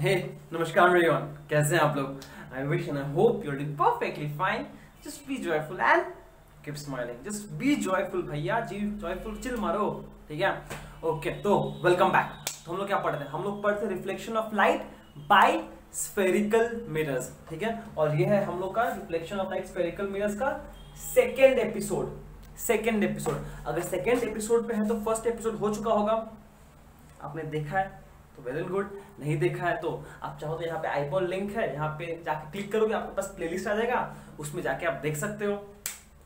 हे नमस्कार एवरीवन, कैसे हैं आप लोग? I wish and I hope you are doing perfectly fine. Just be joyful and keep smiling. Just be joyful भैया जी, जॉयफुल चिल मारो. ठीक है, ओके. तो वेलकम बैक. तो हम लोग क्या पढ़ते हैं? हम लोग पढ़ते हैं reflection of light by spherical mirrors. ठीक है, और ये है हम लोग का reflection of light spherical mirrors का सेकेंड एपिसोड. अगर सेकेंड एपिसोड पे है तो फर्स्ट एपिसोड हो चुका होगा. आपने देखा है तो वेल एंड गुड, नहीं देखा है तो आप चाहो तो यहाँ पे आईपॉड लिंक है, यहाँ पे जाके क्लिक करोगे आपके पास प्लेलिस्ट आ जाएगा, उसमें जाके आप देख सकते हो.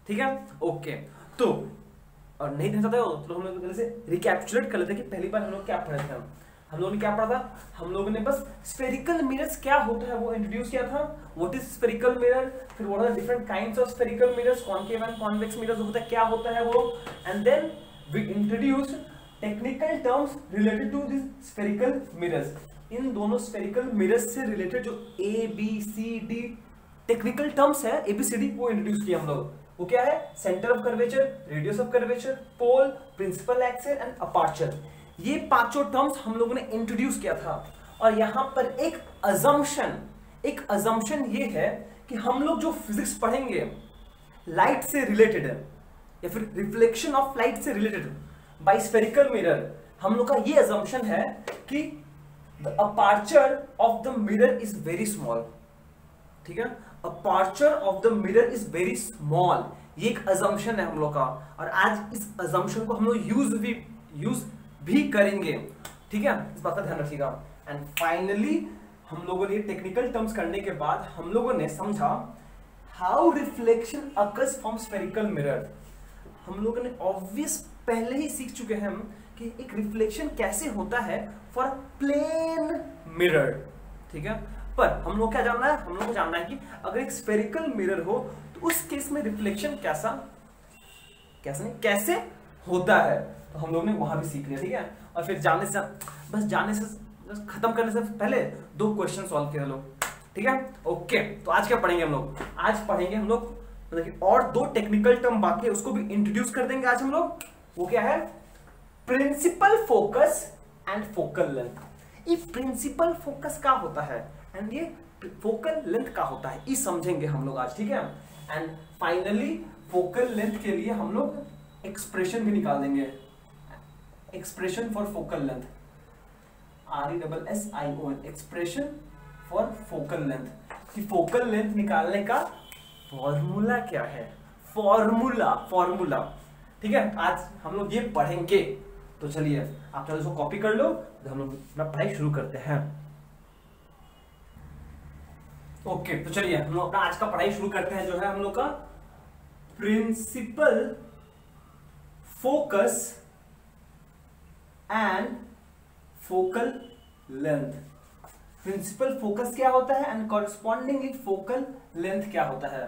ठीक है, ओके. तो और नहीं देख सकते हो तो हम लोग से रिकैप्चुलेट कर लेते हैं कि पहली बार हम लोग क्या पढ़े थे. हम लोगों ने क्या पढ़ा था? हम लोगों ने बस स्फेरिकल मिरर्स क्या होता है वो इंट्रोड्यूस किया था. व्हाट इज स्फेरिकल मिरर, फिर what are different kinds of spherical mirrors, concave and convex mirrors होता है, क्या होता है वो. And then we introduced technical terms related to this spherical mirrors. इन दोनों स्फेरिकल मिरर्स से रिलेटेड जो A B C D technical terms है, एबीसीडी, वो इंट्रोड्यूस किया हम लोग. वो क्या है? Centre of curvature, radius of curvature, pole, principal axis and aperture. ये पांचों टर्म्स हम लोगों ने इंट्रोड्यूस किया था. और यहां पर एक अजम्पशन ये है कि हम लोग जो फिजिक्स पढ़ेंगे लाइट से रिलेटेड है या फिर रिफ्लेक्शन ऑफ लाइट से रिलेटेड बाय स्फेरिकल मिरर, हम लोग का ये अजम्पशन है कि the aperture of the mirror is very small. ठीक है, aperture of the mirror is very small. ये एक अजम्पशन है हम लोग का, और आज इस अजम्पशन को हम लोग यूज भी करेंगे. ठीक है, इस बात का ध्यान रखिएगा. एंड फाइनली हम लोगों ने टेक्निकल टर्म्स करने के बाद हम लोगों ने समझा how reflection occurs from spherical mirror. हम लोगों ने ऑब्वियस पहले ही सीख चुके हैं हम कि एक रिफ्लेक्शन कैसे होता है फॉर प्लेन मिरर. ठीक है, पर हम लोग क्या जानना है? हम लोग को जानना है कि अगर एक स्फेरिकल मिरर हो तो उस केस में रिफ्लेक्शन कैसे होता है. तो हम लोग ने वहां भी सीख लिया. ठीक है, और फिर जाने से खत्म करने से पहले दो क्वेश्चन सॉल्व किए लोग. ठीक है, ओके. तो आज क्या पढ़ेंगे हम लोग? आज पढ़ेंगे हम लोग और दो टेक्निकल टर्म बाकी है, उसको भी इंट्रोड्यूस कर देंगे आज हम लोग. वो क्या है? Principal focus and focal length. ये प्रिंसिपल फोकस का होता है एंड ये फोकल लेंथ का होता है, ये समझेंगे हम लोग आज. ठीक है, एंड फाइनली फोकल लेंथ के लिए हम लोग एक्सप्रेशन भी निकाल देंगे. Expression for focal length, RESSION, expression for focal length. कि फोकल लेंथ निकालने का फॉर्मूला क्या है? फॉर्मूला. ठीक है, आज हम लोग ये पढ़ेंगे. तो चलिए आप चलो इसको कॉपी कर लो, तो हम लोग अपना पढ़ाई शुरू करते हैं. ओके, तो चलिए हम लोग अपना आज का पढ़ाई शुरू करते हैं. जो है हम लोग का principal focus and focal length. Principal focus क्या होता है एंड कॉरेस्पॉन्डिंगली फोकल लेंथ क्या होता है.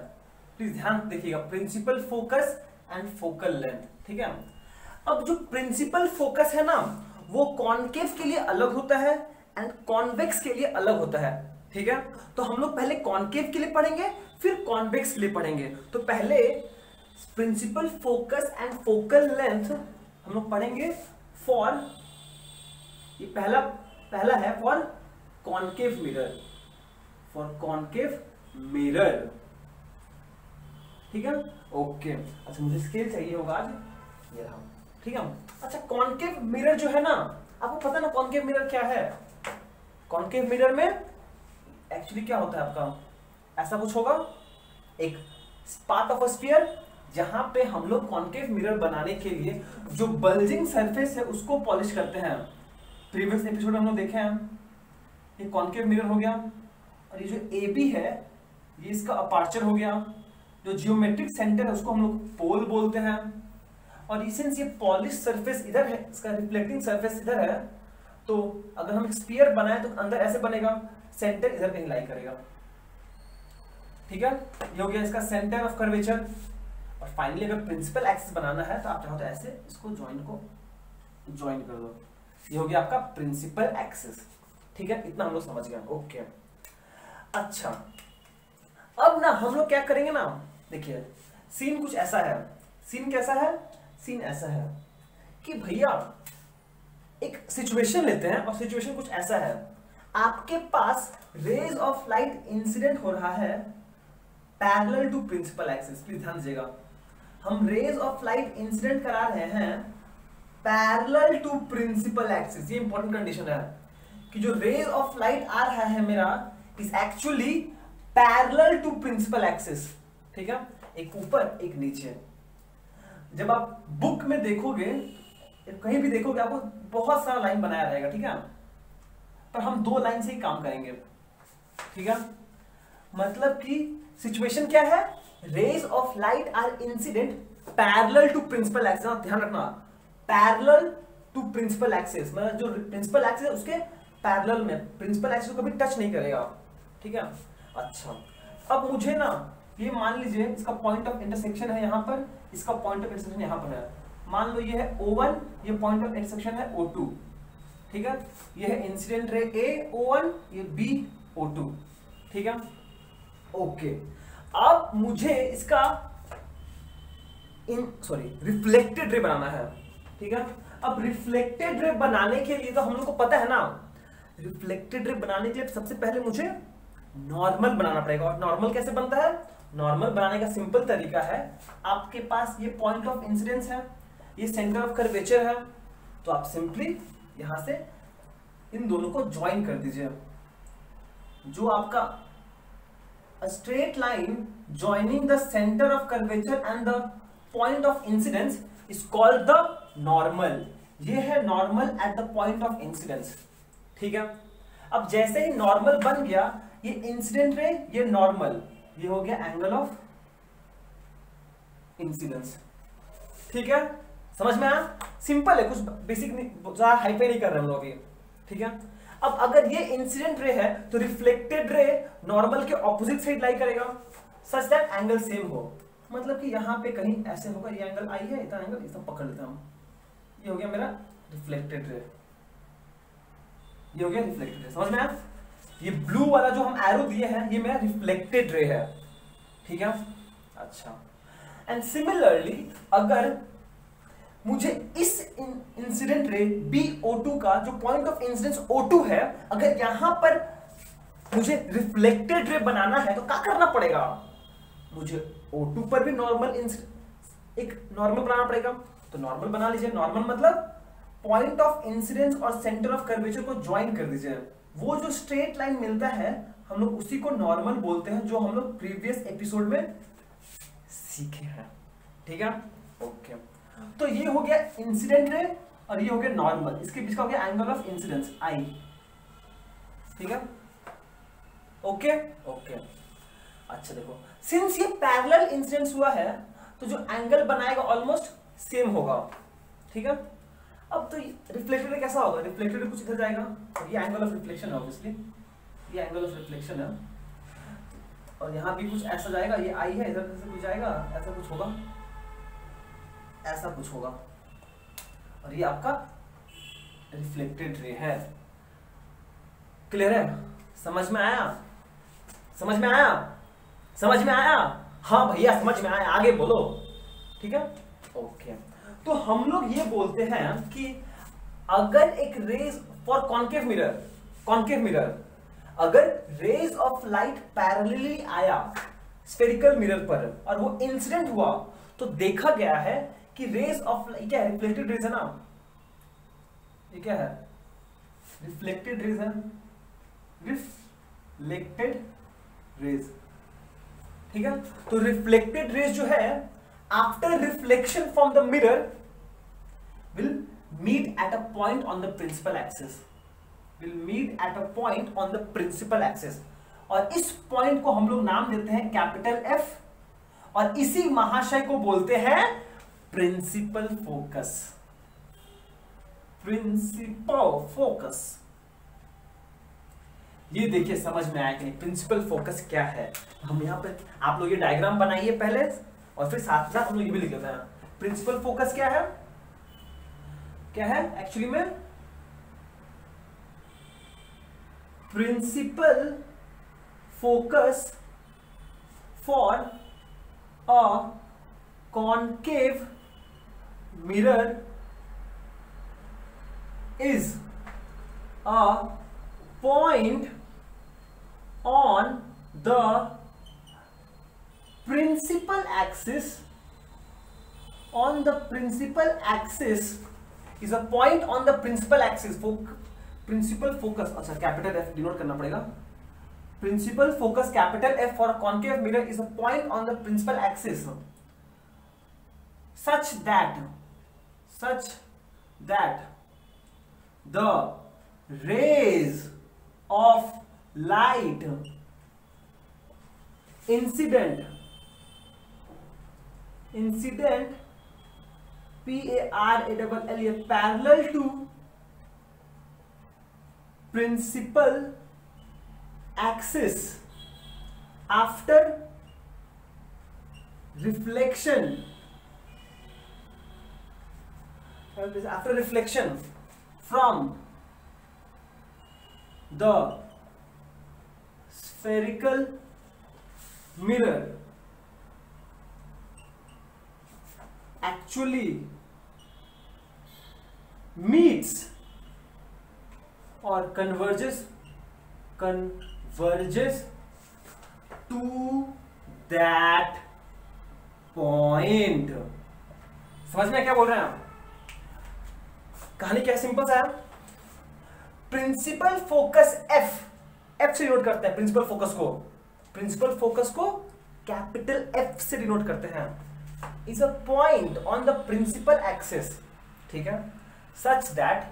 प्लीज ध्यान देखिएगा, principal focus and focal length. ठीक है, अब जो प्रिंसिपल फोकस है ना, वो कॉनकेव के लिए अलग होता है एंड कॉन्वेक्स के लिए अलग होता है. ठीक है, तो हम लोग पहले कॉनकेव के लिए पढ़ेंगे, फिर कॉन्वेक्स के लिए पढ़ेंगे. तो पहले principal focus and focal length हम लोग पढ़ेंगे फॉर, ये पहला है फॉर कॉनकेव मिरर. ठीक है, ओके. अच्छा, मुझे स्केल चाहिए होगा आज, ये रहा. ठीक है, अच्छा. कॉनकेव मिरर जो है ना, आपको पता ना कॉनकेव मिरर क्या है? कॉनकेव मिरर में एक्चुअली क्या होता है आपका, ऐसा कुछ होगा, एक पार्ट ऑफ अ स्फीयर जहां पे हम लोग कॉनकेव मिरर बनाने के लिए जो बल्जिंग सरफेस है उसको पॉलिश करते हैं. प्रीवियस एपिसोड हम लोग देखे हैं. ये कॉनकेव मिरर हो गया, और ये जो AB है ये इसका अपर्चर हो गया. जो जियोमेट्रिक सेंटर है उसको हम लोग पोल बोलते हैं. और सिंस ये पॉलिश सरफेस इधर है, इसका रिफ्लेक्टिंग सरफेस इधर है, तो अगर हम स्फीयर बनाए तो अंदर ऐसे बनेगा, सेंटर इधर कहीं लाई करेगा. ठीक है, ये हो गया इसका सेंटर ऑफ कर्वेचर. और फाइनली अगर प्रिंसिपल एक्सिस बनाना है तो आप चाहो तो ऐसे इसको ज्वाइन कर दो. ये हो गया आपका प्रिंसिपल एक्सिस. ठीक है, इतना हम लोग समझ गए. ओके, अच्छा. अब ना हम लोग क्या करेंगे ना, देखिए सीन कुछ ऐसा है. सीन कैसा है? सीन ऐसा है कि भैया एक सिचुएशन लेते हैं, और सिचुएशन कुछ ऐसा है. आपके पास रेज ऑफ लाइट इंसिडेंट हो रहा है parallel to principal axis. Please ध्यान दीजिएगा, हम रेज ऑफ लाइट इंसिडेंट करा रहे हैं पैरेलल टू प्रिंसिपल एक्सिस। ये इंपॉर्टेंट कंडीशन है कि जो रेज ऑफ लाइट आ रहा है मेरा is actually parallel to principal axis. ठीक है, एक ऊपर एक नीचे। जब आप बुक में देखोगे, कहीं भी देखोगे, आपको बहुत सारा लाइन बनाया रहेगा। ठीक है, पर हम 2 लाइन से ही काम करेंगे। ठीक है, मतलब कि सिचुएशन क्या है, rays of light are incident parallel to principal axis. ध्यान रखना, पैरेलल टू प्रिंसिपल एक्सिस, मतलब जो प्रिंसिपल एक्सिस है उसके पैरेलल में, प्रिंसिपल एक्सिस को कभी टच नहीं करेगा। ठीक है, अच्छा अब मुझे ना ये मान लीजिए इसका पॉइंट ऑफ इंटरसेक्शन है यहाँ पर, इसका पॉइंट ऑफ इंटरसेक्शन यहाँ पर है। मान लो ये है O1, ये पॉइंट ऑफ इंटरसेक्शन है O2। ठीक है, ये है इंसिडेंट रे A O1, ये B O2। ठीक है, ओके। अब मुझे इसका रिफ्लेक्टेड रे बनाना है। ठीक है, अब रिफ्लेक्टेड रे बनाने के लिए तो हम लोग को पता है ना, रिफ्लेक्टेड रे बनाने के लिए सबसे पहले मुझे नॉर्मल बनाना पड़ेगा। और नॉर्मल कैसे बनता है, नॉर्मल बनाने का सिंपल तरीका है, आपके पास ये पॉइंट ऑफ इंसिडेंस है, ये सेंटर ऑफ कर्वेचर है, तो आप सिंपली यहां से इन दोनों को ज्वाइन कर दीजिए। जो आपका straight line joining the centre of curvature and the point of incidence is called the normal. ये है normal at the point of incidence. ठीक है, अब जैसे ही नॉर्मल बन गया, ये इंसिडेंट रे, ये नॉर्मल, ये हो गया एंगल ऑफ इंसिडेंस। ठीक है, समझ में आया? सिंपल है, कुछ बेसिक नहीं, ज्यादा हाईफाई नहीं कर रहे हम लोग ये। ठीक है, अब अगर ये इंसिडेंट रे है तो रिफ्लेक्टेड रे नॉर्मल के ऑपोजिट साइड लाई करेगा सच दैट एंगल सेम हो। मतलब कि यहां पे कहीं ऐसे होगा, ये एंगल आई है, इतना एंगल इतना पकड़ लेते हैं हम, ये हो गया मेरा रिफ्लेक्टेड रे, ये हो गया रिफ्लेक्टेड रे। समझ में आया? ये ब्लू वाला जो हम एरो दिए हैं ये मेरा रिफ्लेक्टेड रे है। ठीक है, अच्छा। एंड सिमिलरली अगर मुझे इस इंसिडेंट रे BO2 का जो पॉइंट ऑफ इंसिडेंस O2 है, अगर यहां पर मुझे रिफ्लेक्टेड रे बनाना है तो क्या करना पड़ेगा, मुझे O2 पर भी एक नॉर्मल बनाना पड़ेगा। तो नॉर्मल बना लीजिए। नॉर्मल मतलब पॉइंट ऑफ इंसिडेंस और सेंटर ऑफ कर्वेचर को ज्वाइन कर दीजिए। वो जो स्ट्रेट लाइन मिलता है हम लोग उसी को नॉर्मल बोलते हैं, जो हम लोग प्रीवियस एपिसोड में सीखे हैं। ठीक है, ओके। तो ये हो गया इंसिडेंट रे और ये हो गया नॉर्मल, इसके बीच का हो गया एंगल ऑफ इंसिडेंस I। ठीक है, ओके ओके। अच्छा देखो, सिंस ये पैरेलल इंसिडेंस हुआ है तो जो एंगल बनाएगा ऑलमोस्ट सेम होगा। ठीक है, अब तो रिफ्लेक्टेड रे कैसा होगा, रिफ्लेक्टेड रे कुछ इधर जाएगा, ये एंगल ऑफ रिफ्लेक्शन है ऑब्वियसली, ये एंगल ऑफ रिफ्लेक्शन है, और यहां भी कुछ ऐसा जाएगा, ये I है, इधर से कुछ जाएगा, ऐसा कुछ होगा, ऐसा कुछ होगा, और ये आपका रिफ्लेक्टेड रे है। क्लियर है? समझ में आया? समझ में आया? समझ में आया? हाँ भैया समझ में आया, आगे बोलो। ठीक है, ओके। तो हम लोग ये बोलते हैं कि अगर एक रेज फॉर कॉन्केव मिरर, अगर रेज ऑफ लाइट पैरेलली आया स्फेरिकल मिरर पर और वो इंसिडेंट हुआ, तो देखा गया है कि रेज ऑफ, क्या है, रिफ्लेक्टेड रेज है ना, ये क्या है, रिफ्लेक्टेड रेज है, रिफ्लेक्टेड रेज। ठीक है, तो रिफ्लेक्टेड रेज जो है after reflection from the mirror will meet at a point on the principal axis, और इस पॉइंट को हम लोग नाम देते हैं कैपिटल F, और इसी महाशय को बोलते हैं प्रिंसिपल फोकस। ये देखिए समझ में आया कि नहीं, प्रिंसिपल फोकस क्या है। हम यहां पर आप लोग ये डायग्राम बनाइए पहले, और फिर साथ साथ हम लोग ये भी लिख लेते हैं। प्रिंसिपल फोकस क्या है, क्या है एक्चुअली में, principal focus for a concave mirror is a point on the principal axis, on the principal axis is a point on the principal axis, principal focus, अच्छा कैपिटल F डिनोट करना पड़ेगा, principal focus capital F for a concave mirror is a point on the principal axis such that the rays of light incident parallel to principal axis after reflection from the spherical mirror actually meets or converges to that point. समझ में क्या बोल रहे हैं आप? कहानी क्या simple सा है. प्रिंसिपल फोकस एफ से डिनोट करते हैं. प्रिंसिपल फोकस को कैपिटल एफ से डिनोट करते हैं. Is a point on the principal axis, ठीक है, सच दैट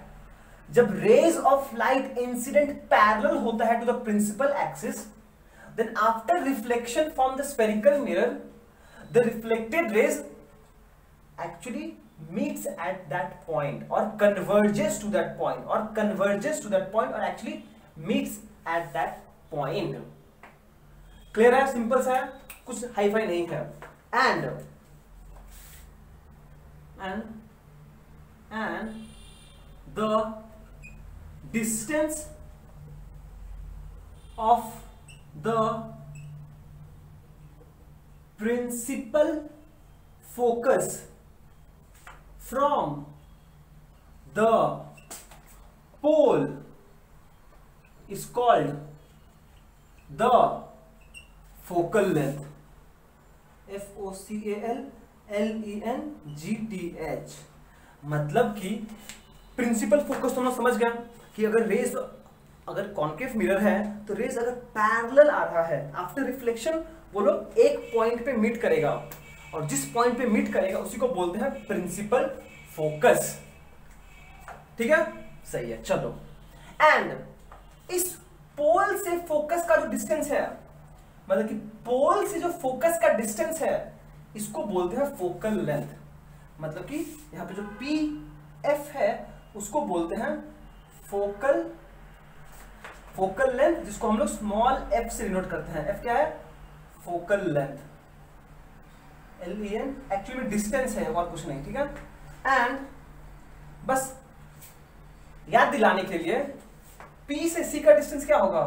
जब rays of light incident parallel होता है to the principal axis, then after reflection from the spherical mirror the reflected rays actually meets at that point or converges to that point or actually meets at that point. Clear है? Simple सा है, कुछ hi fi नहीं है. and the distance of the principal focus from the pole is called the focal length. FOCALLENGTH. मतलब कि principal focus तो हम समझ गया कि अगर कॉन्केव मिरर है तो रेज अगर पैरेलल आ रहा है, आफ्टर रिफ्लेक्शन वो लोग एक पॉइंट पे मीट करेगा, और जिस पॉइंट पे मीट करेगा उसी को बोलते हैं प्रिंसिपल फोकस. ठीक है, सही है. चलो, एंड इस पोल से फोकस का जो डिस्टेंस है, मतलब कि पोल से जो फोकस का डिस्टेंस है, इसको बोलते हैं फोकल लेंथ. मतलब कि यहां पे जो पी एफ है उसको बोलते हैं फोकल लेंथ, जिसको हम लोग स्मॉल एफ से डिनोट करते हैं. एफ क्या है? Focal length. LEN एक्चुअली में डिस्टेंस है और कुछ नहीं. ठीक है, एंड बस याद दिलाने के लिए P से C का डिस्टेंस क्या होगा?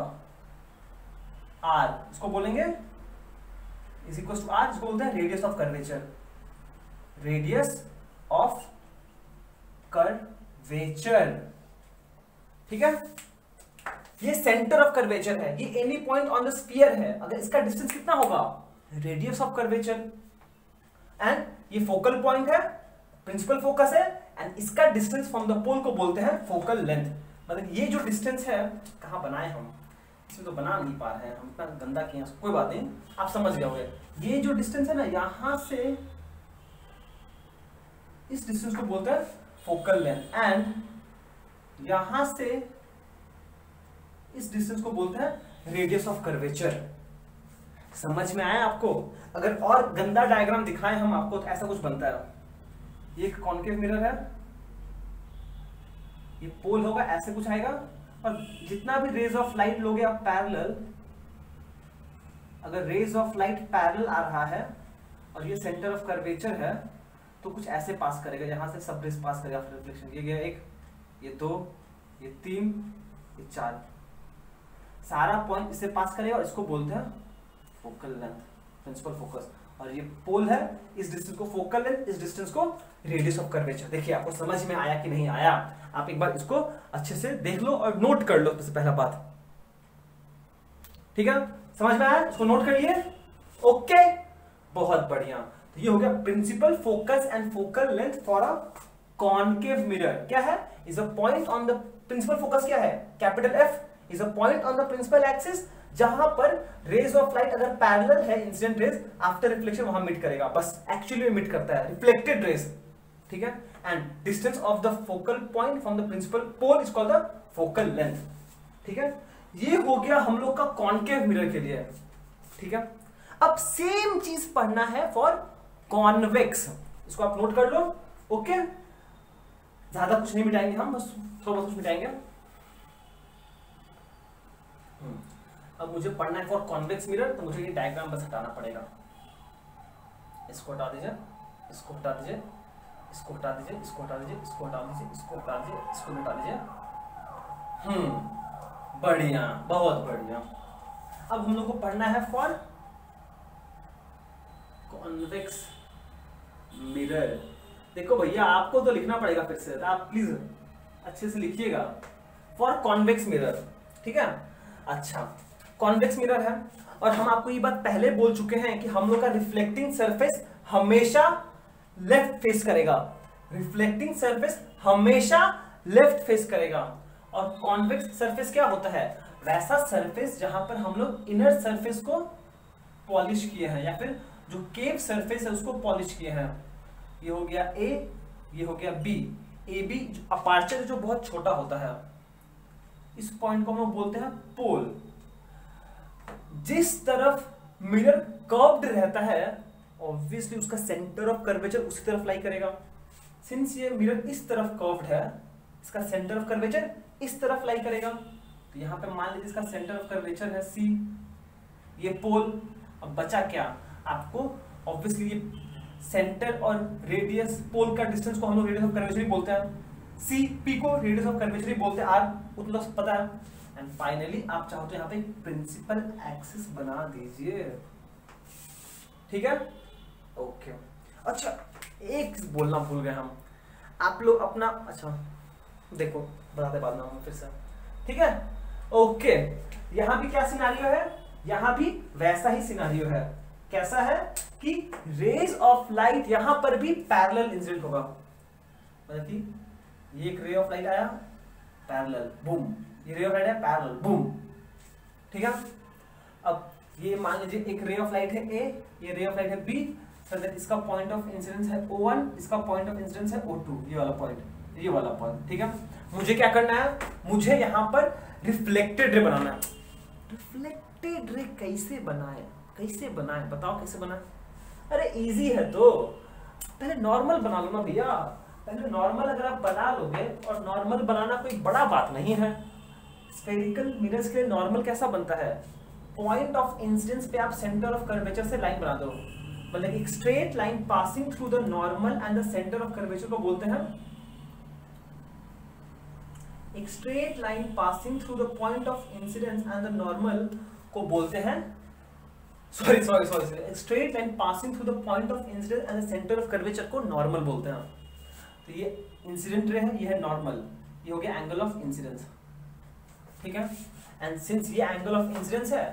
R. इसको बोलेंगे इज इक्वल टू R, जिसको बोलते हैं radius of curvature. Radius of curvature. ठीक है, ये सेंटर ऑफ कर्वेचर है, ये any point on the sphere है. अगर इसका डिस्टेंस कितना होगा? Radius of curvature. एंड ये फोकल पॉइंट है, प्रिंसिपल फोकस है, एंड इसका डिस्टेंस फ्रॉम द पोल को बोलते हैं फोकल लेंथ. मतलब ये जो डिस्टेंस है, कहां बनाए हम, इसमें तो बना नहीं पा रहे हैं हम, इतना गंदा किया, कोई बात नहीं, आप समझ गए होंगे. ये जो डिस्टेंस है ना, यहां से इस डिस्टेंस को बोलते हैं फोकल लेंथ, एंड यहां से इस डिस्टेंस को बोलते हैं रेडियस ऑफ कर्वेचर. समझ में आया आपको? अगर और गंदा डायग्राम दिखाएं हम आपको तो ऐसा कुछ बनता है. ये एक कॉन्केव मिरर है, ये पोल होगा, ऐसे कुछ आएगा, और जितना भी रेज ऑफ लाइट लोगे आप पैरेलल, अगर रेज ऑफ लाइट पैरेलल आ रहा है और ये सेंटर ऑफ कर्वेचर है, तो कुछ ऐसे पास करेगा, यहां से सब रेज पास करेगा आफ्टर रिफ्लेक्शन. ये गया 1, ये 2, ये 3, ये 4, सारा पॉइंट इससे पास करेगा और इसको बोलते हैं फोकल लेंथ, प्रिंसिपल फोकस. और ये पोल है, इस डिस्टेंस को फोकल लेंथ, इस डिस्टेंस को रेडियस ऑफ कर्वेचर। देखिए आपको समझ में आया कि नहीं आया, आप एक बार इसको अच्छे से देख लो और नोट कर लो। सबसे पहला बात, ठीक है, समझ में आया, इसको नोट करिए। ओके, बहुत बढ़िया। तो ये हो गया principal focus and focal length for a concave mirror. क्या है? Is a point on the principal focus, क्या है? Capital F, is a point on the principal axis जहां पर रेज ऑफ लाइट अगर पैरेलल है इंसिडेंट रेज, आफ्टर रिफ्लेक्शन वहां meet करेगा, बस एक्चुअली में मीट करता है रिफ्लेक्टेड रेज, ठीक है। And distance of the focal point from the principal pole is called the focal length, ठीक है। ये हो गया हम लोग का कॉनकेव मिरर के लिए, ठीक है। अब सेम चीज पढ़ना है फॉर कॉन्वेक्स, इसको आप नोट कर लो। ओके, ज्यादा कुछ नहीं मिटाएंगे हम, बस थोड़ा बहुत कुछ मिटाएंगे। अब मुझे पढ़ना है फॉर कॉन्वेक्स मिरर, तो मुझे ये डायग्राम बस हटाना पड़ेगा। इसको हटा दीजिए, इसको हटा दीजिए, इसको हटा दीजिए, इसको हटा दीजिए, इसको हटा दीजिए, इसको हटा दीजिए, इसको हटा दीजिए। बढ़िया, बहुत बढ़िया। अब हम लोग को पढ़ना है फॉर कॉन्वेक्स मिरर। देखो भैया, आपको तो लिखना पड़ेगा फिर से, आप प्लीज अच्छे से लिखिएगा। फॉर कॉन्वेक्स मिरर, ठीक है। अच्छा, कॉन्वेक्स मिरर है, और हम आपको ये बात पहले बोल चुके हैं कि हम लोग का रिफ्लेक्टिंग सरफेस हमेशा लेफ्ट फेस करेगा, रिफ्लेक्टिंग सरफेस हमेशा लेफ्ट फेस करेगा। और कॉन्वेक्स सरफेस क्या होता है? वैसा सरफेस जहां पर हम लोग इनर सरफेस को पॉलिश किए हैं, या फिर जो केव सरफेस है उसको पॉलिश किए हैं। ये हो गया ए, ये हो गया बी। ए बी अपर्चर जो बहुत छोटा होता है, इस पॉइंट को हम लोग बोलते हैं पोल। जिस तरफ मिरर कर्व्ड रहता है, ऑब्वियसली उसका सेंटर ऑफ कर्वेचर उसी तरफ लाई करेगा। सिंस ये मिरर इस तरफ कर्व्ड है, इसका सेंटर ऑफ कर्वेचर इस तरफ लाई करेगा। तो यहां पे मान लीजिए इसका सेंटर ऑफ कर्वेचर है सी, ये पोल। अब बचा क्या आपको? ऑब्वियसली ये सेंटर और रेडियस, पोल का डिस्टेंस को हम लोग रेडियस ऑफ कर्वेचर ही बोलते हैं, सी पी को रेडियस ऑफ कर्वेचर ही बोलते हैं, आर उतना तो पता है। एंड फाइनली आप चाहो तो यहाँ पे प्रिंसिपल एक्सिस बना दीजिए, ठीक है। ओके, अच्छा एक बोलना भूल गए हम, आप लोग अपना, अच्छा देखो बताते बाद में हम फिर से, ठीक है। ओके, यहाँ भी क्या सिनारियो है? यहाँ भी वैसा ही सिनारियो है। कैसा है कि रेज ऑफ लाइट यहां पर भी पैरेलल इंसिडेंट होगा, मतलब कि ये एक रे ऑफ लाइट आया पैरेलल, बूम, ये रे ऑफ लाइट है पैरेलल, बूम, ठीक है। अब ये मान लीजिए एक रे ऑफ लाइट है ए, ये रे ऑफ लाइट है बी, इसका पॉइंट ऑफ इंसिडेंस है O1, इसका पॉइंट ऑफ इंसिडेंस है O2, ये वाला पॉइंट, ये वाला पॉइंट, ठीक है। मुझे क्या करना है? मुझे यहां पर रिफ्लेक्टेड रे बनाना है। रिफ्लेक्टेड रे कैसे बनाए? कैसे बनाए बताओ, कैसे बनाए? अरे इजी है, तो पहले नॉर्मल बना लो ना भैया। पहले नॉर्मल अगर आप बना लोगे, और नॉर्मल बनाना कोई बड़ा बात नहीं है। स्फेरिकल मिरर्स के लिए नॉर्मल कैसा बनता है? पॉइंट ऑफ इंसिडेंस पे आप सेंटर ऑफ कर्वेचर से लाइन बना दो, मतलब एक straight line passing through the normal and the centre of curvature को बोलते हैं, एक straight line passing through the point of incidence and the normal को बोलते हैं, sorry straight line passing through the point of incidence and the centre of curvature को normal बोलते हैं। तो ये इंसिडेंट रे है, ये है नॉर्मल, ये हो गया एंगल ऑफ इंसिडेंस, ठीक है। एंड सिंस ये एंगल ऑफ इंसिडेंस है,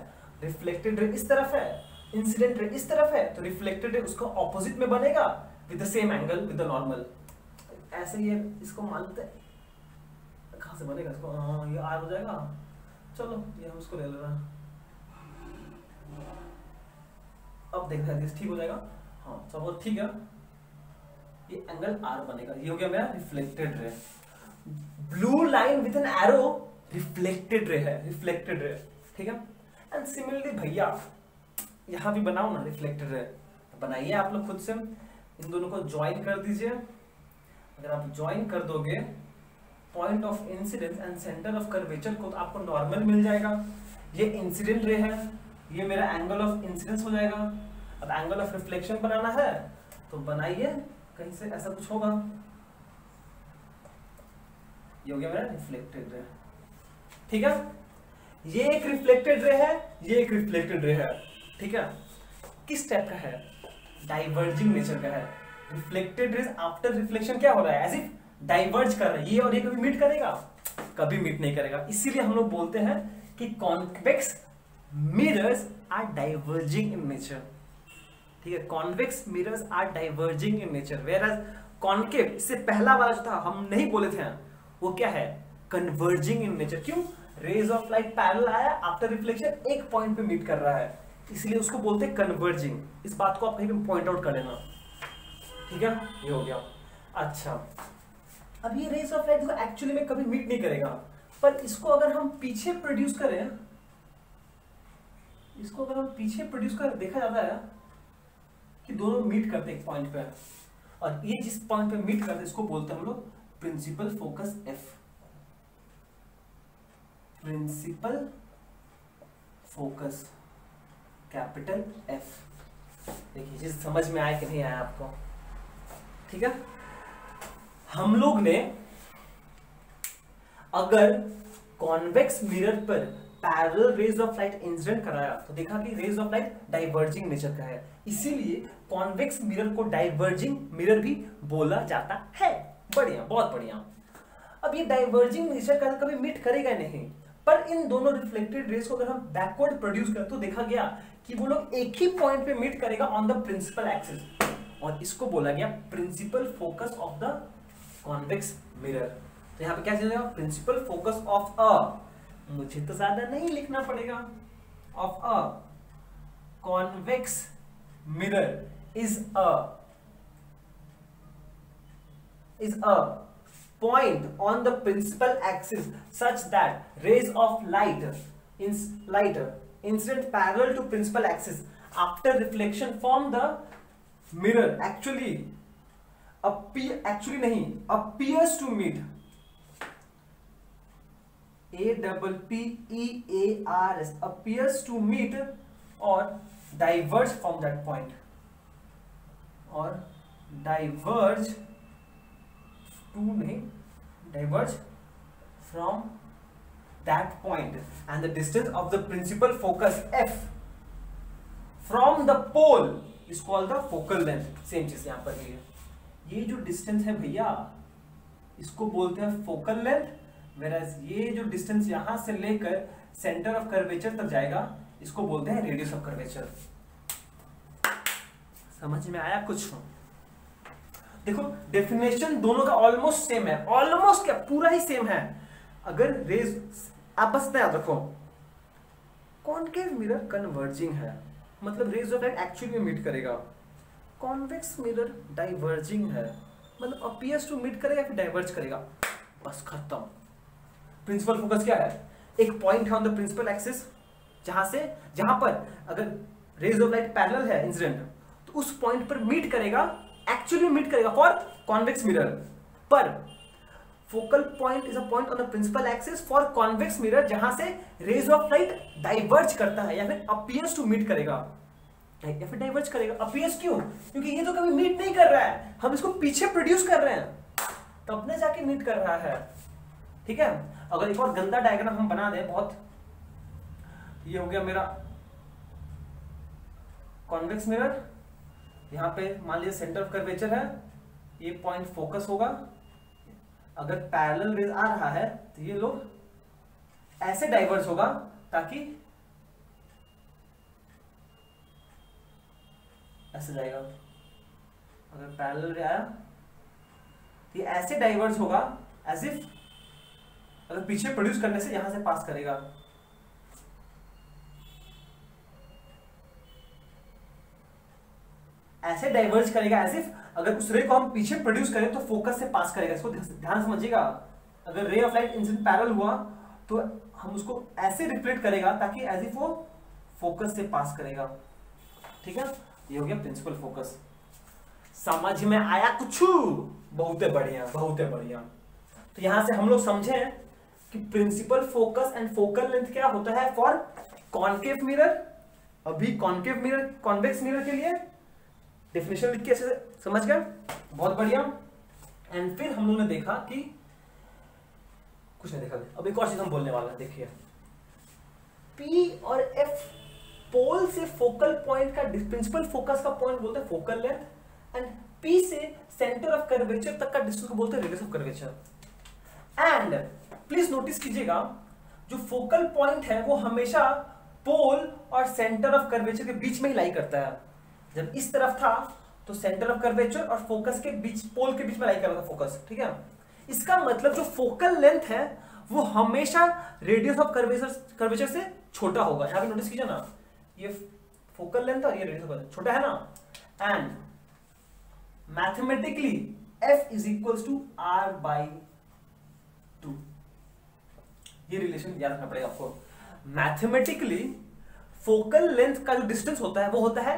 रिफ्लेक्टेड रे इस तरफ है, इंसिडेंट रे इस तरफ है, तो रिफ्लेक्टेड रे उसको ऑपोजिट में बनेगा with the same angle with the normal. ऐसे ये इसको मानते हैं, कहां से बनेगा इसको? ये आर हो जाएगा, चलो ये हम इसको ले ले रहे हैं। अब देख रहे हैं ठीक हो जाएगा, हाँ सब ठीक है। ये एंगल आर बनेगा, ये हो गया मेरा reflected ray. Blue line with an arrow reflected ray है, रिफ्लेक्टेड रे, ठीक है। एंड सिमिलरली भैया यहां भी बनाओ ना रिफ्लेक्टेड रे, बनाइए आप लोग खुद से, इन दोनों को ज्वाइन कर दीजिए। अगर आप ज्वाइन कर दोगे point of incidence and centre of curvature को, तो आपको नॉर्मल मिल जाएगा। ये इंसिडेंट रे है, ये मेरा एंगल ऑफ इंसिडेंस हो जाएगा। अब एंगल ऑफ रिफ्लेक्शन बनाना है तो बनाइए, कहीं से ऐसा कुछ होगा, ये हो गया मेरा रिफ्लेक्टेड रे, ठीक है। ये एक रिफ्लेक्टेड रे है, ये एक रिफ्लेक्टेड रे है, ठीक है। किस टाइप का है? डाइवर्जिंग नेचर का है। रिफ्लेक्टेड रेज आफ्टर रिफ्लेक्शन क्या हो रहा है, एज इफ डाइवर्ज कर रहा है, ये और ये कभी मीट करेगा, कभी मीट नहीं करेगा। इसीलिए हम लोग बोलते हैं कि convex mirrors are diverging in nature. ठीक है, convex mirrors are diverging in nature, whereas concave, इससे पहला वाला जो था हम नहीं बोले थे, वो क्या है, कन्वर्जिंग इन नेचर। क्यों, रेज ऑफ लाइट पैरेलल आया, आफ्टर रिफ्लेक्शन एक पॉइंट पे मीट कर रहा है, इसलिए उसको बोलते हैं कन्वर्जिंग। इस बात को आप कहीं पे पॉइंट आउट कर लेना। ठीक है, ये हो गया। अच्छा, अब ये रेज ऑफ लाइट को एक्चुअली में कभी मीट नहीं करेगा, पर इसको अगर हम पीछे प्रोड्यूस करें, इसको अगर हम पीछे प्रोड्यूस करें, देखा जाता है कि दोनों मीट करते हैं एक पॉइंट पे, और ये जिस पॉइंट पे मीट करते हैं इसको बोलते हैं हम लोग principal focus F. Principal focus capital F. देखिए चीज समझ में आया कि नहीं आया आपको। ठीक है, हम लोग ने अगर कॉन्वेक्स मिरर पर parallel rays of light incident कराया तो देखा कि rays of light diverging nature का है, इसीलिए कॉन्वेक्स मिरर को डाइवर्जिंग मिरर भी बोला जाता है। बढ़िया, बहुत बढ़िया। अब ये डाइवर्जिंग नेचर का कभी मीट करेगा नहीं, पर इन दोनों रिफ्लेक्टेड रेज को अगर हम बैकवर्ड प्रोड्यूस करें तो देखा गया कि वो लोग एक ही पॉइंट पे मीट करेगा ऑन द प्रिंसिपल एक्सिस, और इसको बोला गया principal focus of the convex mirror. तो यहाँ पे क्या चलेगा, प्रिंसिपल फोकस ऑफ अ, मुझे तो ज्यादा नहीं लिखना पड़ेगा, of a convex mirror is a point on the principal axis such that rays of light incident parallel to principal axis after reflection from the mirror appears to meet appears to meet or diverge from that point, or diverge from that point, and the distance of the principal focus f from the pole is called the focal length। Same चीज यहां पर है, ये जो distance है भैया इसको बोलते हैं फोकल लेंथ, whereas ये जो डिस्टेंस यहां से लेकर सेंटर ऑफ कर्वेचर तक जाएगा इसको बोलते हैं रेडियस ऑफ कर्वेचर। समझ में आया कुछ? देखो डेफिनेशन दोनों का ऑलमोस्ट सेम है, ऑलमोस्ट क्या पूरा ही सेम है। अगर रेज, आप बस याद रखो कॉन्केव मिरर कन्वर्जिंग है, मतलब रेज ऑफ लाइट एक्चुअली में मीट करेगा। कॉन्वेक्स मिरर डाइवर्जिंग है, मतलब अपीयर्स टू मीट करेगा फिर डाइवर्ज करेगा, बस खत्म। प्रिंसिपल फोकस क्या है, एक पॉइंट है ऑन द प्रिंसिपल एक्सिस जहां पर अगर रेज ऑफ लाइट पैरेलल है इंसिडेंट तो उस पॉइंट पर मीट करेगा, एक्चुअली मीट करेगा फॉर कॉन्वेक्स मिरर, पर focal point is a point on the principal axis for convex mirror जहां से रेज ऑफ लाइट डाइवर्ज करता है या फिर अपीयर्स टू मीट करेगा या फिर डाइवर्ज करेगा। अपीयर्स क्यों, क्योंकि ये तो कभी मीट नहीं कर रहा है, हम इसको पीछे प्रोड्यूस कर रहे हैं तब ने जाके मीट कर रहा है। ठीक है, अगर एक और गंदा डायग्राम हम बना दें बहुत, ये हो गया मेरा कॉन्वेक्स मिरर, यहाँ पे मान लीजिए सेंटर ऑफ कर्वेचर है, ये पॉइंट फोकस होगा, अगर पैरेलल रेज आ रहा है तो ये लोग ऐसे डाइवर्ज होगा ताकि ऐसे जाएगा, अगर पैरेलल रे आया तो ये ऐसे डाइवर्ज होगा एज इफ अगर पीछे प्रोड्यूस करने से यहां से पास करेगा। ऐसे डाइवर्ज करेगा एज इफ अगर उस रे को हम पीछे प्रोड्यूस करें तो फोकस से पास करेगा। इसको ध्यान समझिएगा, अगर रे ऑफ लाइट इंसिडेंट पैरेलल हुआ तो हम उसको ऐसे रिफ्लेक्ट करेगा ताकि एज इफ वो फोकस से पास करेगा। ठीक है, ये हो गया प्रिंसिपल फोकस। समझ में आया कुछ? बहुत बढ़िया, बहुत बढ़िया। तो यहां से हम लोग समझे कि principal focus and focal length क्या होता है फॉर कॉन्केव मिरर। अभी कॉन्केव मिरर कॉन्वेक्स मिरर के लिए डेफिनेशन लिख के ऐसे समझ गए, बहुत बढ़िया। एंड फिर हम लोग ने देखा कि कुछ नहीं देखा, अब एक और चीज हम बोलने वाला है। देखिए P और F पोल से फोकल पॉइंट का प्रिंसिपल फोकस का पॉइंट बोलते हैं फोकल लेंथ एंड P से सेंटर ऑफ कर्वेचर तक का डिस्टेंस को बोलते हैं radius of curvature. And please notice कीजिएगा जो फोकल पॉइंट है वो हमेशा पोल और सेंटर ऑफ कर्वेचर के बीच में ही लाई करता है। जब इस तरफ था तो सेंटर ऑफ कर्वेचर और फोकस के बीच, पोल के बीच में लाई कर रहा था फोकस, ठीक है। इसका मतलब जो फोकल लेंथ है वो हमेशा रेडियस ऑफ कर्वेचर से छोटा होगा। यहां पे नोटिस कीजिए ना, ये फोकल लेंथ और ये रेडियस ऑफ कर्वेचर छोटा है ना। And mathematically F is equals to R by 2। ये रिलेशन याद रखना पड़ेगा आपको। मैथमेटिकली फोकल लेंथ का जो डिस्टेंस होता है वो होता है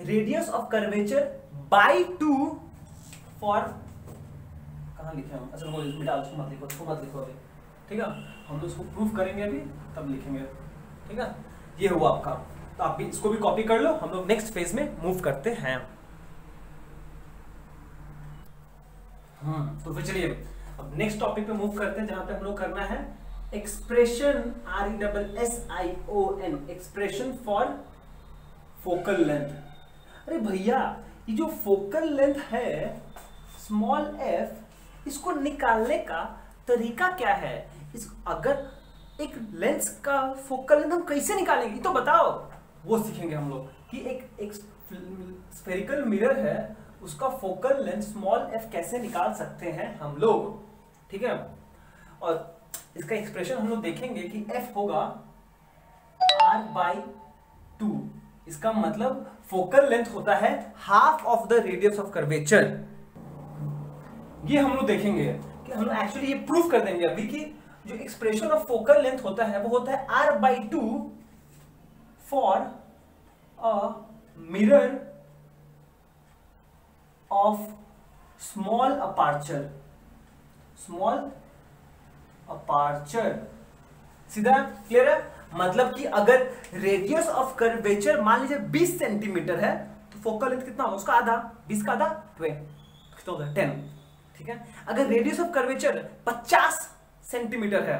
radius of curvature by 2 for, कहां लिखे हम, अच्छा वो मिटा उसको मत लिखो अभी, ठीक है। हम लोग इसको प्रूफ करेंगे अभी तब लिखेंगे, ठीक है। ये हुआ आपका, तो आप भी इसको भी कॉपी कर लो। हम लोग नेक्स्ट फेज में मूव करते हैं। तो फिर चलिए अब नेक्स्ट टॉपिक पे मूव करते हैं जहां पे हम लोग करना है expression, RESSION, expression for focal length. अरे भैया ये जो फोकल लेंथ है स्मॉल f, इसको निकालने का तरीका क्या है? अगर एक लेंस का फोकल लेंथ हम कैसे निकालेंगे तो बताओ, वो सीखेंगे हम लोग कि एक स्फेरिकल मिरर है उसका फोकल लेंथ स्मॉल f कैसे निकाल सकते हैं हम लोग, ठीक है। और इसका एक्सप्रेशन हम लोग देखेंगे कि f होगा R/2। इसका मतलब फोकल लेंथ होता है half of the radius of curvature. ये हम लोग देखेंगे कि हम लोग एक्चुअली ये प्रूफ कर देंगे अभी कि जो एक्सप्रेशन ऑफ फोकल लेंथ होता है वो होता है R/2 for a mirror of small aperture. सीधा क्लियर है? मतलब कि अगर रेडियस ऑफ कर्वेचर मान लीजिए 20 सेंटीमीटर है तो फोकल लेंथ कितना होगा? उसका आधा, 20 का आधा 12, कितना होगा? 10, ठीक है। अगर रेडियस ऑफ कर्वेचर 50 सेंटीमीटर है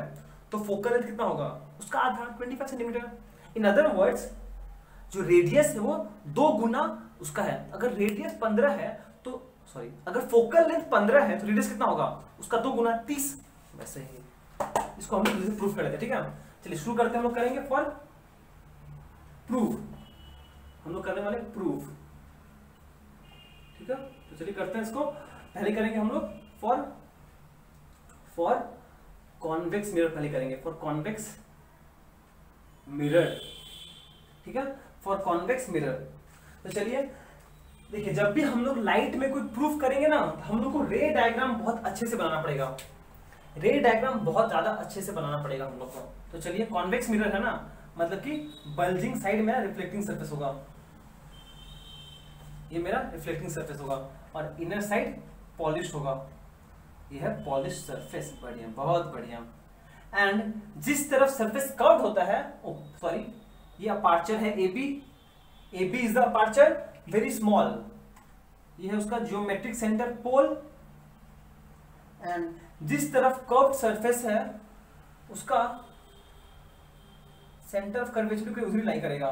तो फोकल लेंथ कितना होगा? उसका आधा, 25 सेंटीमीटर। इन अदर वर्ड्स जो रेडियस है वो 2 गुना उसका है। अगर रेडियस 15 है तो अगर फोकल लेंथ 15 है तो रेडियस कितना होगा? उसका 2 गुना 30। वैसे ही इसको हम लोग प्रूफ कर लेते हैं, ठीक है। चलिए शुरू करते हैं। हम लोग करेंगे फॉर प्रूफ, हम लोग करने वाले प्रूफ, ठीक है। तो चलिए करते हैं इसको। पहले करेंगे हम लोग फॉर कॉन्वेक्स मिरर, पहले करेंगे फॉर कॉन्वेक्स मिरर, ठीक है। For convex mirror. तो चलिए देखिए, जब भी हम लोग लाइट में कोई प्रूफ करेंगे ना तो हम लोग को रे डायग्राम बहुत अच्छे से बनाना पड़ेगा। रे डायग्राम बहुत ज्यादा अच्छे से बनाना पड़ेगा हम लोग को। तो चलिए, कॉन्वेक्स मिरर है ना, मतलब कि बल्जिंग साइड मेरा रिफ्लेक्टिंग सरफेस होगा, ये मेरा रिफ्लेक्टिंग सरफेस होगा, और इनर साइड पॉलिश होगा, ये है पॉलिश सरफेस। बढ़िया, बहुत बढ़िया। एंड जिस तरफ सरफेस कर्व्ड होता है, ये अपर्चर है AB is the aperture, very small, ये है उसका जियोमेट्रिक सेंटर पोल। एंड जिस तरफ कर्व्ड सरफेस है उसका सेंटर ऑफ कर्वेचर को उधर लाई करेगा,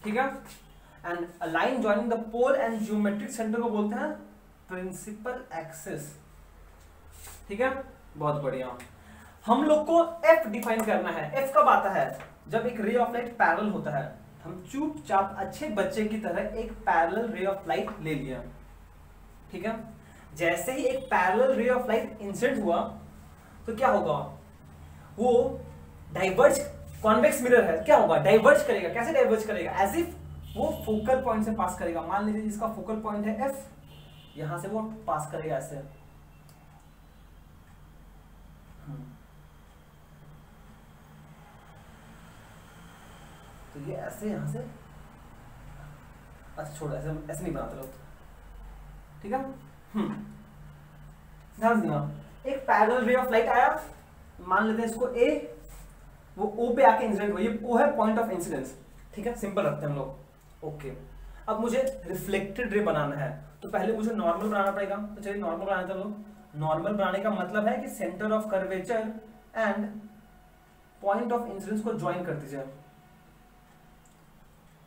ठीक है। And a line joining the pole and geometric centre को बोलते हैं प्रिंसिपल एक्सिस, ठीक है। बहुत बढ़िया। हम लोग को F डिफाइन करना है। F कब आता है? जब एक रे ऑफ लाइट पैरेलल होता है। हम चुपचाप अच्छे बच्चे की तरह एक पैरेलल रे ऑफ लाइट ले लिया, ठीक है। जैसे ही एक पैरेलल रे ऑफ लाइट इंसिडेंट हुआ तो क्या होगा? वो डाइवर्ज, कॉन्वेक्स मिरर है, क्या होगा? डाइवर्ज करेगा। कैसे डाइवर्ज करेगा? एज इफ वो फोकल पॉइंट से पास करेगा। मान लीजिए जिसका फोकल पॉइंट है F, यहां से वो पास करेगा ऐसे। तो ये ऐसे यहां से, अच्छा छोड़ो, ऐसे नहीं बनाते लोग, ठीक है। ध्यान देना, एक पैरेलल रे ऑफ लाइट आया, मान लेते हैं इसको A, वो O पे आके इंसिडेंट हुआ, ये O है पॉइंट ऑफ इंसिडेंस, ठीक है। सिंपल रखते हैं हम लोग, ओके। अब मुझे रिफ्लेक्टेड रे बनाना है तो पहले मुझे नॉर्मल बनाना पड़ेगा। तो चलिए नॉर्मल बनाते हैं लोग। नॉर्मल बनाने का मतलब है कि centre of curvature and point of incidence को ज्वाइन कर दीजिए।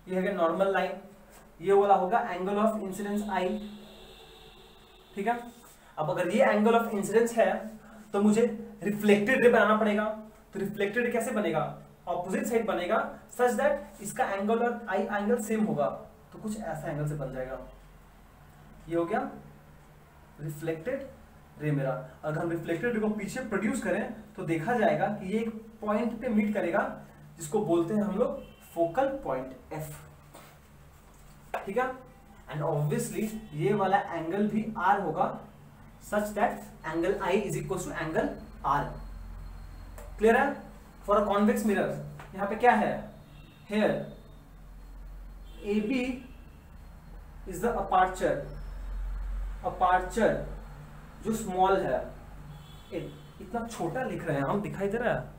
ये है नॉर्मल लाइन, ये वाला होगा एंगल ऑफ इंसिडेंस आई, ठीक है। अब अगर ये एंगल ऑफ इंसिडेंस है तो मुझे रिफ्लेक्टेड रे बनाना पड़ेगा। तो रिफ्लेक्टेड कैसे बनेगा, ऑपोजिट साइड बनेगा सच दैट इसका एंगल और आई एंगल सेम होगा, तो कुछ ऐसा एंगल से बन जाएगा। ये हो गया रिफ्लेक्टेड रे मेरा। अगर हम रिफ्लेक्टेड रे को पीछे प्रोड्यूस करें तो देखा जाएगा कि ये एक पॉइंट पे मीट करेगा जिसको बोलते हैं हम लोग फोकल पॉइंट एफ, ठीक है। एंड ऑब्वियसली ये वाला एंगल भी आर होगा such that angle I is equal to angle R. Clear है। फॉर अ कॉन्वेक्स मिरर यहां पे क्या है, here A B is the aperture, aperture जो स्मॉल है, इतना छोटा लिख रहे हैं हम, दिखाई दे रहा है,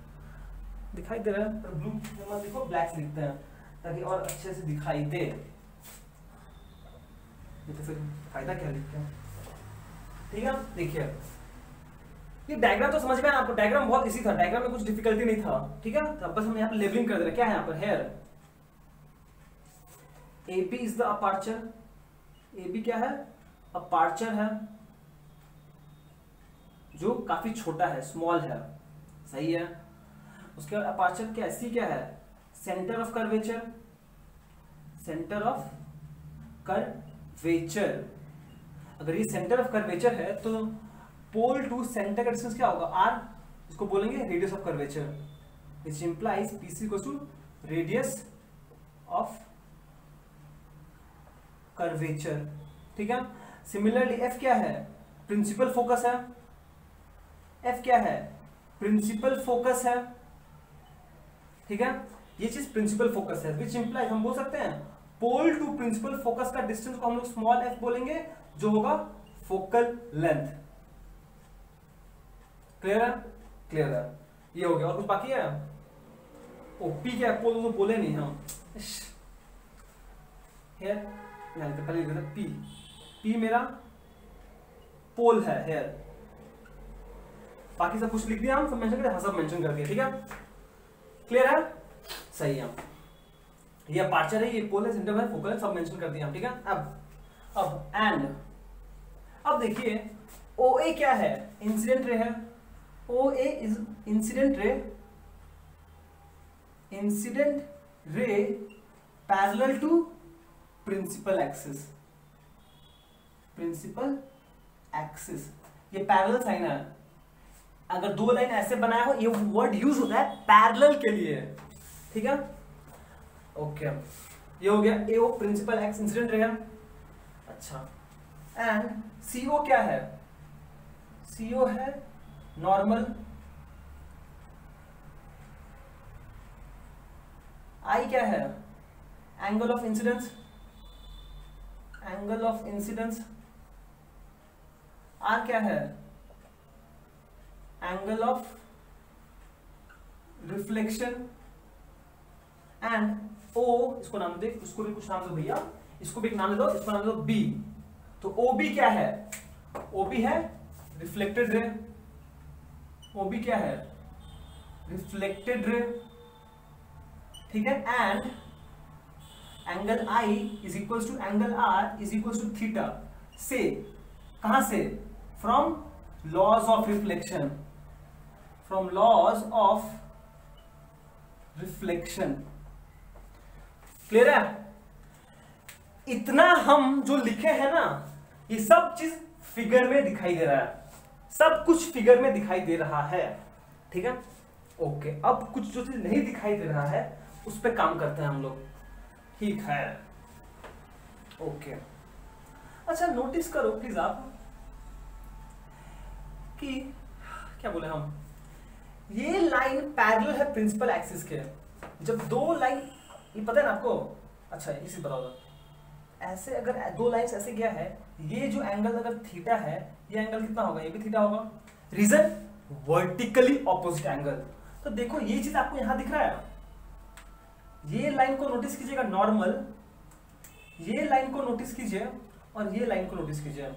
दिखाई दे रहा है, पर ब्लू देखो ब्लैक से लिखते हैं ताकि और अच्छे से दिखाई दे, तो फिर फायदा क्या लिखते हैं, ठीक है। देखिए ये डायग्राम तो समझ में आया आपको, डायग्राम बहुत इजी था, डायग्राम में कुछ डिफिकल्टी नहीं था, ठीक है। तो बस हम यहाँ पे लेबलिंग कर दे रहे हैं, क्या है यहाँ पर, here A B is the aperture, A B क्या है, अपार्चर है जो काफी छोटा है, स्मॉल है, सही है। उसके बाद अपार्चर क्या है, सी क्या है, centre of curvature, centre of curvature. अगर ये सेंटर ऑफ कर्वेचर है तो पोल टू सेंटर का डिस्टेंस क्या होगा, आर, इसको बोलेंगे radius of curvature, which implies PC equals to radius of curvature, ठीक है। सिमिलरली एफ क्या है, प्रिंसिपल फोकस है, एफ क्या है, प्रिंसिपल फोकस है, ठीक है। ये चीज प्रिंसिपल फोकस है, विच इंप्लाइज हम बोल सकते हैं पोल टू प्रिंसिपल फोकस का डिस्टेंस को हम लोग स्मॉल एफ बोलेंगे जो होगा फोकल लेंथ। क्लियर है, क्लियर है, ये हो गया। और कुछ बाकी है, ओ पी क्या है, पोल तो बोले नहीं हम, हेयर तो पहले लिखा था पी, पी मेरा पोल है, हेयर, बाकी सब कुछ लिख दिया हम, सब मेंशन कर दिया, सब मेंशन कर दिया, ठीक है। क्लियर है, सही है। ये अपार्चर है, ये पोल है, सेंटर है, फोकल है, सब मेंशन कर दिया हम, ठीक है। अब एंड अब देखिए ओ ए क्या है, इंसिडेंट रे है, O A is incident ray, incident ray parallel to principal axis, principal axis, ये पैरेलल साइन है। अगर दो लाइन ऐसे बनाया हो, ये वर्ड यूज होता है पैरेलल के लिए, ठीक है। ओके, ये हो गया ए ओ प्रिंसिपल एक्स इंसिडेंट रे। अच्छा, एंड सी ओ क्या है, सी ओ है नॉर्मल, आई क्या है, angle of incidence, angle of incidence, R क्या है, angle of reflection, and O, इसको नाम दे, इसको भी कुछ नाम दो भैया, इसको भी एक नाम दे दो, इसको नाम दे दो बी। तो ओ बी क्या है, ओ बी है रिफ्लेक्टेड रे, ओ बी क्या है, रिफ्लेक्टेड रे, ठीक है। And angle I is equal to angle R is equal to theta, से कहां से, from laws of reflection, from laws of reflection. Clear है। इतना हम जो लिखे हैं ना, ये सब चीज फिगर में दिखाई दे रहा है, सब कुछ फिगर में दिखाई दे रहा है, ठीक है। ओके, अब कुछ जो चीज नहीं दिखाई दे रहा है उस पर काम करते हैं हम लोग, ठीक है। ओके, अच्छा नोटिस करो प्लीज आप कि क्या बोले हम, ये लाइन पैरेलल है प्रिंसिपल एक्सिस के। जब दो लाइन, ये पता है ना आपको, अच्छा इसी बताओ, ऐसे अगर दो लाइंस ऐसे गया है, ये जो एंगल अगर थीटा है, ये एंगल कितना होगा, ये भी थीटा होगा, रीजन वर्टिकली ऑपोजिट एंगल। तो देखो ये चीज आपको यहां दिख रहा है, ये लाइन को नोटिस कीजिएगा नॉर्मल, ये लाइन को नोटिस कीजिए और ये लाइन को नोटिस कीजिए,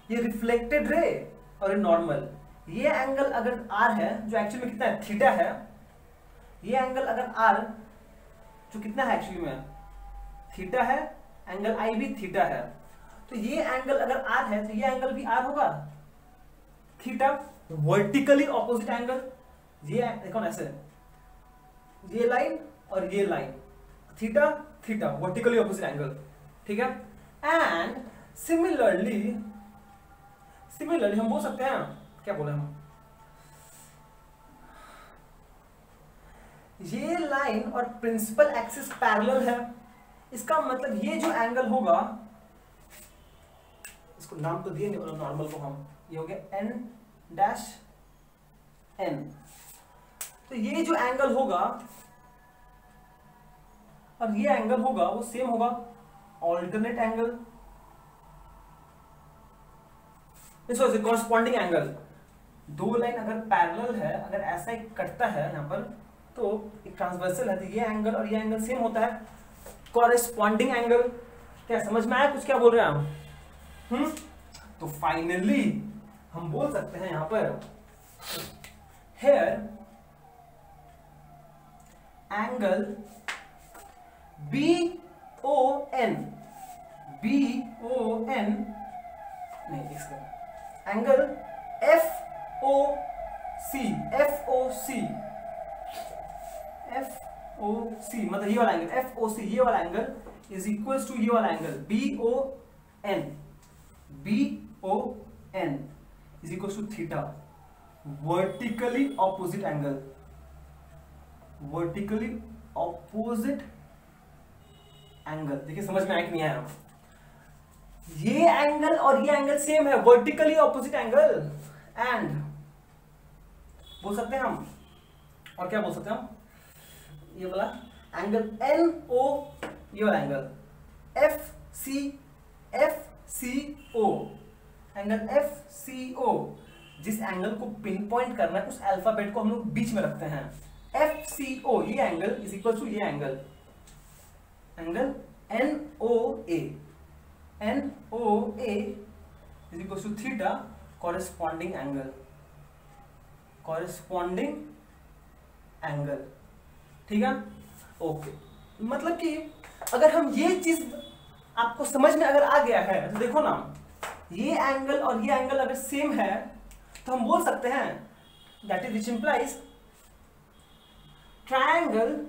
ये रिफ्लेक्टेड रे और ये नॉर्मल। ये एंगल अगर आर है जो एक्चुअली में कितना है, थीटा है, ये एंगल अगर आर जो कितना है एक्चुअली में थीटा है, एंगल आई भी थीटा है, तो ये एंगल अगर आर है तो ये एंगल भी आर होगा, थीटा। वर्टिकली ऑपोजिट एंगल, ये देखो ना ऐसे, ये लाइन और ये line, theta theta, vertically opposite angle, ठीक है। एंड सिमिलरली हम बोल सकते हैं, क्या बोले हम, ये लाइन और प्रिंसिपल एक्सिस पैरेलल है, इसका मतलब ये जो एंगल होगा, इसको नाम तो दिए नहीं नॉर्मल को हम, ये हो गया n डैश n, तो ये जो एंगल होगा और ये एंगल होगा वो सेम होगा, ऑल्टरनेट एंगल, कॉरस्पॉन्डिंग एंगल। दो लाइन अगर पैरेलल है, अगर ऐसा ही कटता है यहां पर, तो एक ट्रांसवर्सल है, तो ये एंगल और ये एंगल सेम होता है, कॉरस्पॉन्डिंग एंगल। क्या समझ में आया कुछ, क्या बोल रहे हैं हम? तो फाइनली हम बोल सकते हैं यहां पर, हेयर एंगल BON नहीं, इसका एंगल FOC मतलब ये वाला एंगल FOC, ये वाला एंगल इज इक्वल्स टू ये वाला angle BON is equals to theta, vertically opposite angle, vertically opposite angle. देखिए समझ में आया कि नहीं आया? ये एंगल और ये एंगल सेम है, वर्टिकली ऑपोजिट एंगल, एंड बोल सकते हैं हम, और क्या बोल सकते हैं हम, ये वाला एंगल NO, ये वाला एंगल FCO, एंगल FCO, जिस एंगल को पिन पॉइंट करना है उस अल्फाबेट को हम लोग बीच में रखते हैं, FCO, ये एंगल इज इक्वल टू ये angle NOA is equal to theta, corresponding angle, ठीक है। ओके, मतलब कि अगर हम ये चीज आपको समझ में अगर आ गया है तो देखो ना, ये एंगल और ये एंगल अगर सेम है तो हम बोल सकते हैं that is which implies triangle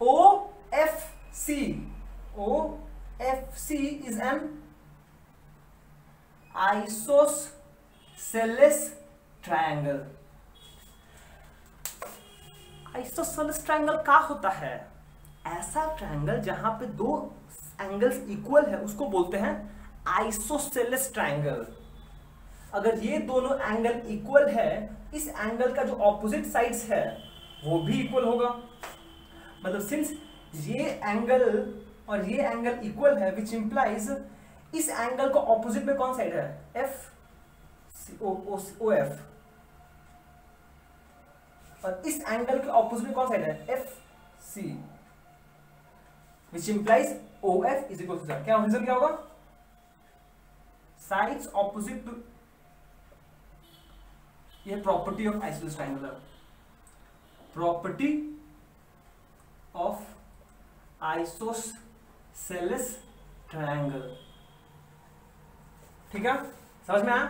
OFC is an isosceles triangle. Isosceles triangle क्या होता है? ऐसा ट्रायंगल जहां पे दो एंगल्स इक्वल है उसको बोलते हैं आइसोसेलेस ट्रायंगल। अगर ये दोनों एंगल इक्वल है, इस एंगल का जो ऑपोजिट साइड्स है वो भी इक्वल होगा, मतलब सिंस ये एंगल और ये एंगल इक्वल है, विच इंप्लाइज इस एंगल का ऑपोजिट में कौन साइड है? OF, और इस एंगल के ऑपोजिट में कौन साइड है? FC, which implies OF is equal to क्या रीजन क्या होगा? साइड्स ऑपोजिट टू, ये property of isosceles triangle, property of isosceles triangle, ठीक है, समझ में आया?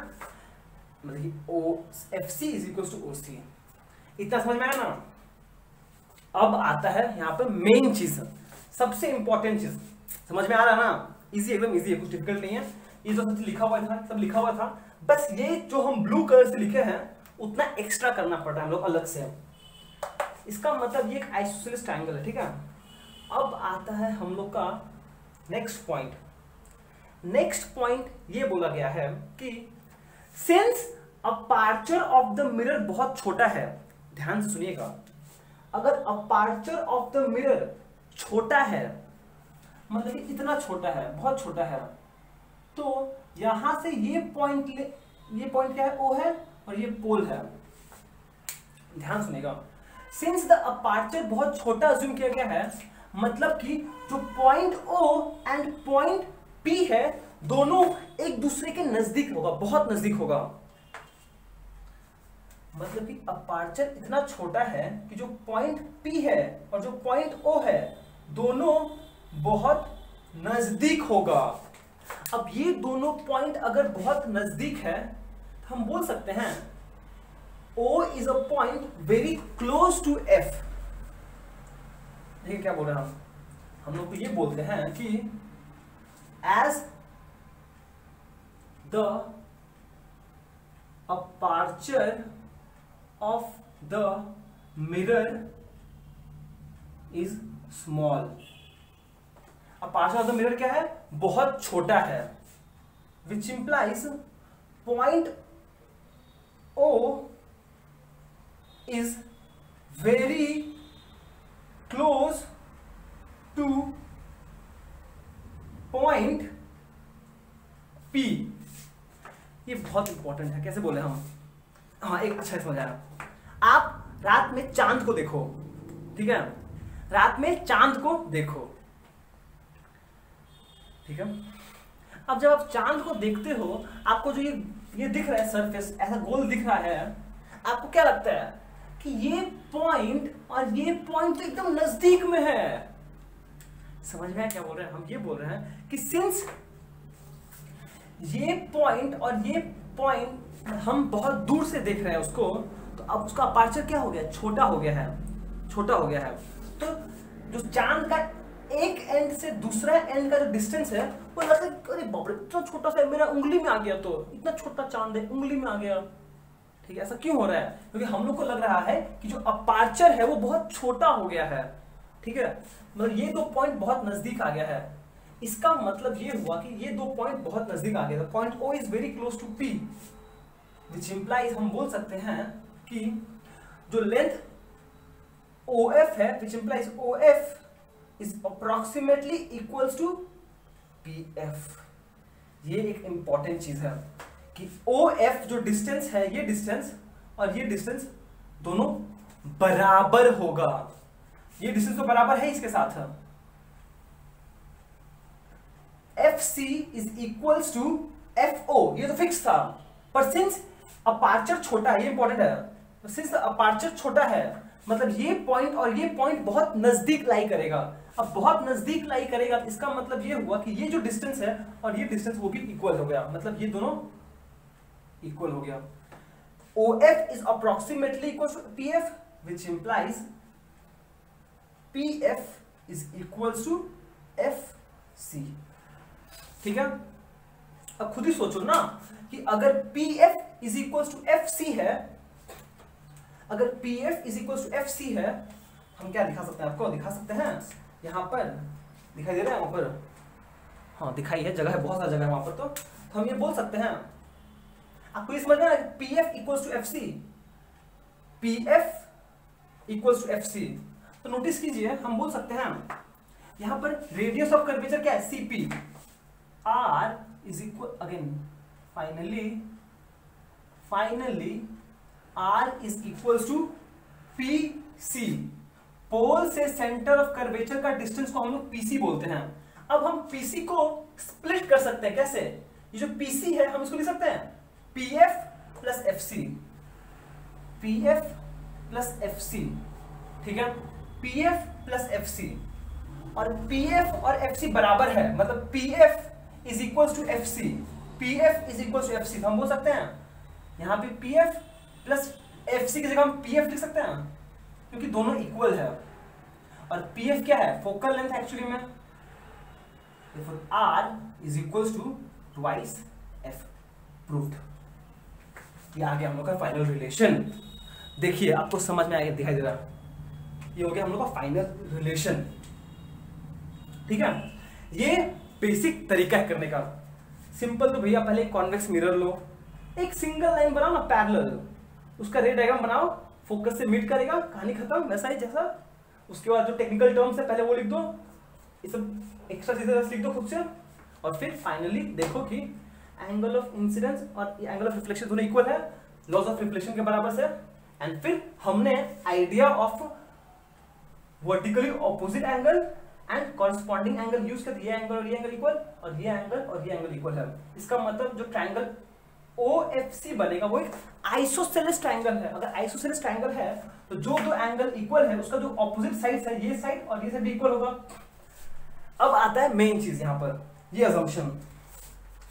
मतलब FC is equal to OC, इतना समझ में आया ना? अब आता है यहाँ पे मेन चीज, सबसे इंपॉर्टेंट चीज, समझ में आ रहा है ना? इजी, एकदम इजी है, कुछ डिफिकल्ट नहीं है। ये जो सब लिखा हुआ था, सब लिखा हुआ था, बस ये जो हम ब्लू कलर से लिखे हैं उतना एक्स्ट्रा करना पड़ रहा है हम लोग अलग से। इसका मतलब ये एक आइसोसेलेस ट्रायंगल है, ठीक है। अब आता है हम लोग का नेक्स्ट पॉइंट। नेक्स्ट पॉइंट ये बोला गया है कि since aperture of the mirror बहुत छोटा है, ध्यान से सुनिएगा, अगर अपर्चर ऑफ द मिरर छोटा है, मतलब कि इतना छोटा है, बहुत छोटा है, तो यहां से ये पॉइंट क्या है? O है, और ये पोल है। ध्यान सुनिएगा, सिंस द अपर्चर बहुत छोटा अज्यूम किया गया है, मतलब कि जो point O and point P है दोनों एक दूसरे के नजदीक होगा, बहुत नजदीक होगा। मतलब कि अपर्चर इतना छोटा है कि जो पॉइंट P है और जो पॉइंट O है दोनों बहुत नजदीक होगा। अब ये दोनों पॉइंट अगर बहुत नजदीक है तो हम बोल सकते हैं O is a point very close to F। देखिए क्या बोल रहे हैं हम लोग तो ये बोलते हैं कि as the aperture of the mirror is small। aperture of the mirror क्या है? बहुत छोटा है। which implies point O is very close to point P। ये बहुत इंपॉर्टेंट है। कैसे बोले हम? हाँ, एक अच्छा समझ आया। आप रात में चांद को देखो, ठीक है? रात में चांद को देखो, ठीक है? अब जब आप चांद को देखते हो, आपको जो ये दिख रहा है सरफेस, ऐसा गोल दिख रहा है, आपको क्या लगता है कि ये पॉइंट और ये पॉइंट तो एकदम नजदीक में है। समझ में क्या बोल रहे हैं? हम ये बोल रहे हैं कि सिंस ये पॉइंट और ये पॉइंट हम बहुत दूर से देख रहे हैं उसको, तो अब उसका अपर्चर क्या हो गया? छोटा हो गया है, छोटा हो गया है। तो जो चांद का एक एंड से दूसरा एंड का जो डिस्टेंस है वो लगता है अरे बाप रे इतना छोटा सा, मेरा उंगली में आ गया, तो इतना छोटा चांद है उंगली में आ गया। ठीक है, ऐसा क्यों हो रहा है? क्योंकि हम लोग को लग रहा है कि जो अपर्चर है वो बहुत छोटा हो गया है। ठीक है, मतलब ये दो पॉइंट बहुत नजदीक आ गया है। इसका मतलब ये हुआ कि ये दो पॉइंट बहुत नजदीक आ गया। Point O is very close to P, which implies हम बोल सकते हैं कि जो लेंथ OF है, which implies OF is approximately equals to PF। ये एक इंपॉर्टेंट चीज है कि OF जो डिस्टेंस है, ये डिस्टेंस और ये डिस्टेंस दोनों बराबर होगा। ये डिस्टेंस तो बराबर है इसके साथ। FC is equals to FO, ये तो फिक्स था, पर सिंस अपर्चर छोटा है, ये इंपॉर्टेंट है, सिंस अपर्चर छोटा है मतलब ये पॉइंट और ये पॉइंट बहुत नजदीक लाई करेगा। अब बहुत नजदीक लाई करेगा, इसका मतलब ये हुआ कि ये जो डिस्टेंस है और ये डिस्टेंस वो भी इक्वल हो गया, मतलब ये दोनों इक्वल हो गया। OF is approximately equals to PF, which implies PF is equals to FC। ठीक है, अब खुद ही सोचो ना कि अगर PF is equals to FC है, अगर PF is equals to FC है, हम क्या दिखा सकते हैं? आपको दिखा सकते हैं, यहां पर दिखाई दे रहा है, वहां पर हाँ दिखाई है, जगह है, बहुत सारा जगह है वहां पर। तो हम ये बोल सकते हैं, आपको ये समझना है कि PF equals to FC, PF equals to FC। तो नोटिस कीजिए, हम बोल सकते हैं यहां पर रेडियस ऑफ कर्वेचर क्या है? CP। R is equal again finally R is equals to PC। पोल से सेंटर ऑफ कर्वेचर का डिस्टेंस को हम लोग PC बोलते हैं। अब हम PC को स्प्लिट कर सकते हैं। कैसे? ये जो PC है हम इसको लिख सकते हैं PF plus FC, PF plus FC। ठीक है, PF प्लस FC, और PF और FC बराबर है, मतलब PF is equals to FC, PF is equals to FC। तो हम बोल सकते हैं यहां पे PF प्लस FC की जगह हम PF लिख सकते हैं, क्योंकि दोनों इक्वल है। और PF क्या है? फोकल लेंथ एक्चुअली में। R is equals to twice F। Proved. ये आ गया हम लोग का फाइनल रिलेशन। देखिए आपको समझ में आएगा, दिखाई दे रहा है, ये हो गया हम लोग का फाइनल रिलेशन। ठीक है, ये बेसिक तरीका है करने का। सिंपल तो भैया पहले कॉन्वेक्स मिरर लो, एक सिंगल लाइन बनाओ ना पैरेलल, उसका रे डायग्राम बनाओ, फोकस से मीट करेगा, कहानी खत्म, वैसा ही जैसा। उसके बाद जो टेक्निकल टर्म्स है पहले वो लिख दो, ये सब एक्स्ट्रा चीजें लिख दो खुद से, और फिर फाइनली देखो कि एंगल ऑफ इंसिडेंस और एंगल ऑफ रिफ्लेक्शन दोनों इक्वल है, लॉस ऑफ रिफ्लेक्शन के बराबर से। एंड फिर हमने idea of vertically opposite angle and corresponding angle use कर, ये एंगल और ये एंगल इक्वल, और ये एंगल और ये एंगल इक्वल है। इसका मतलब जो ट्रायंगल OFC बनेगा वो एक आइसोसेलेस ट्रायंगल है। अगर आइसोसेलेस ट्रायंगल है तो जो दो एंगल इक्वल है उसका जो ऑपोजिट साइड है, ये साइड और ये साइड इक्वल होगा। अब आता है मेन चीज यहां पर, ये अजम्पशन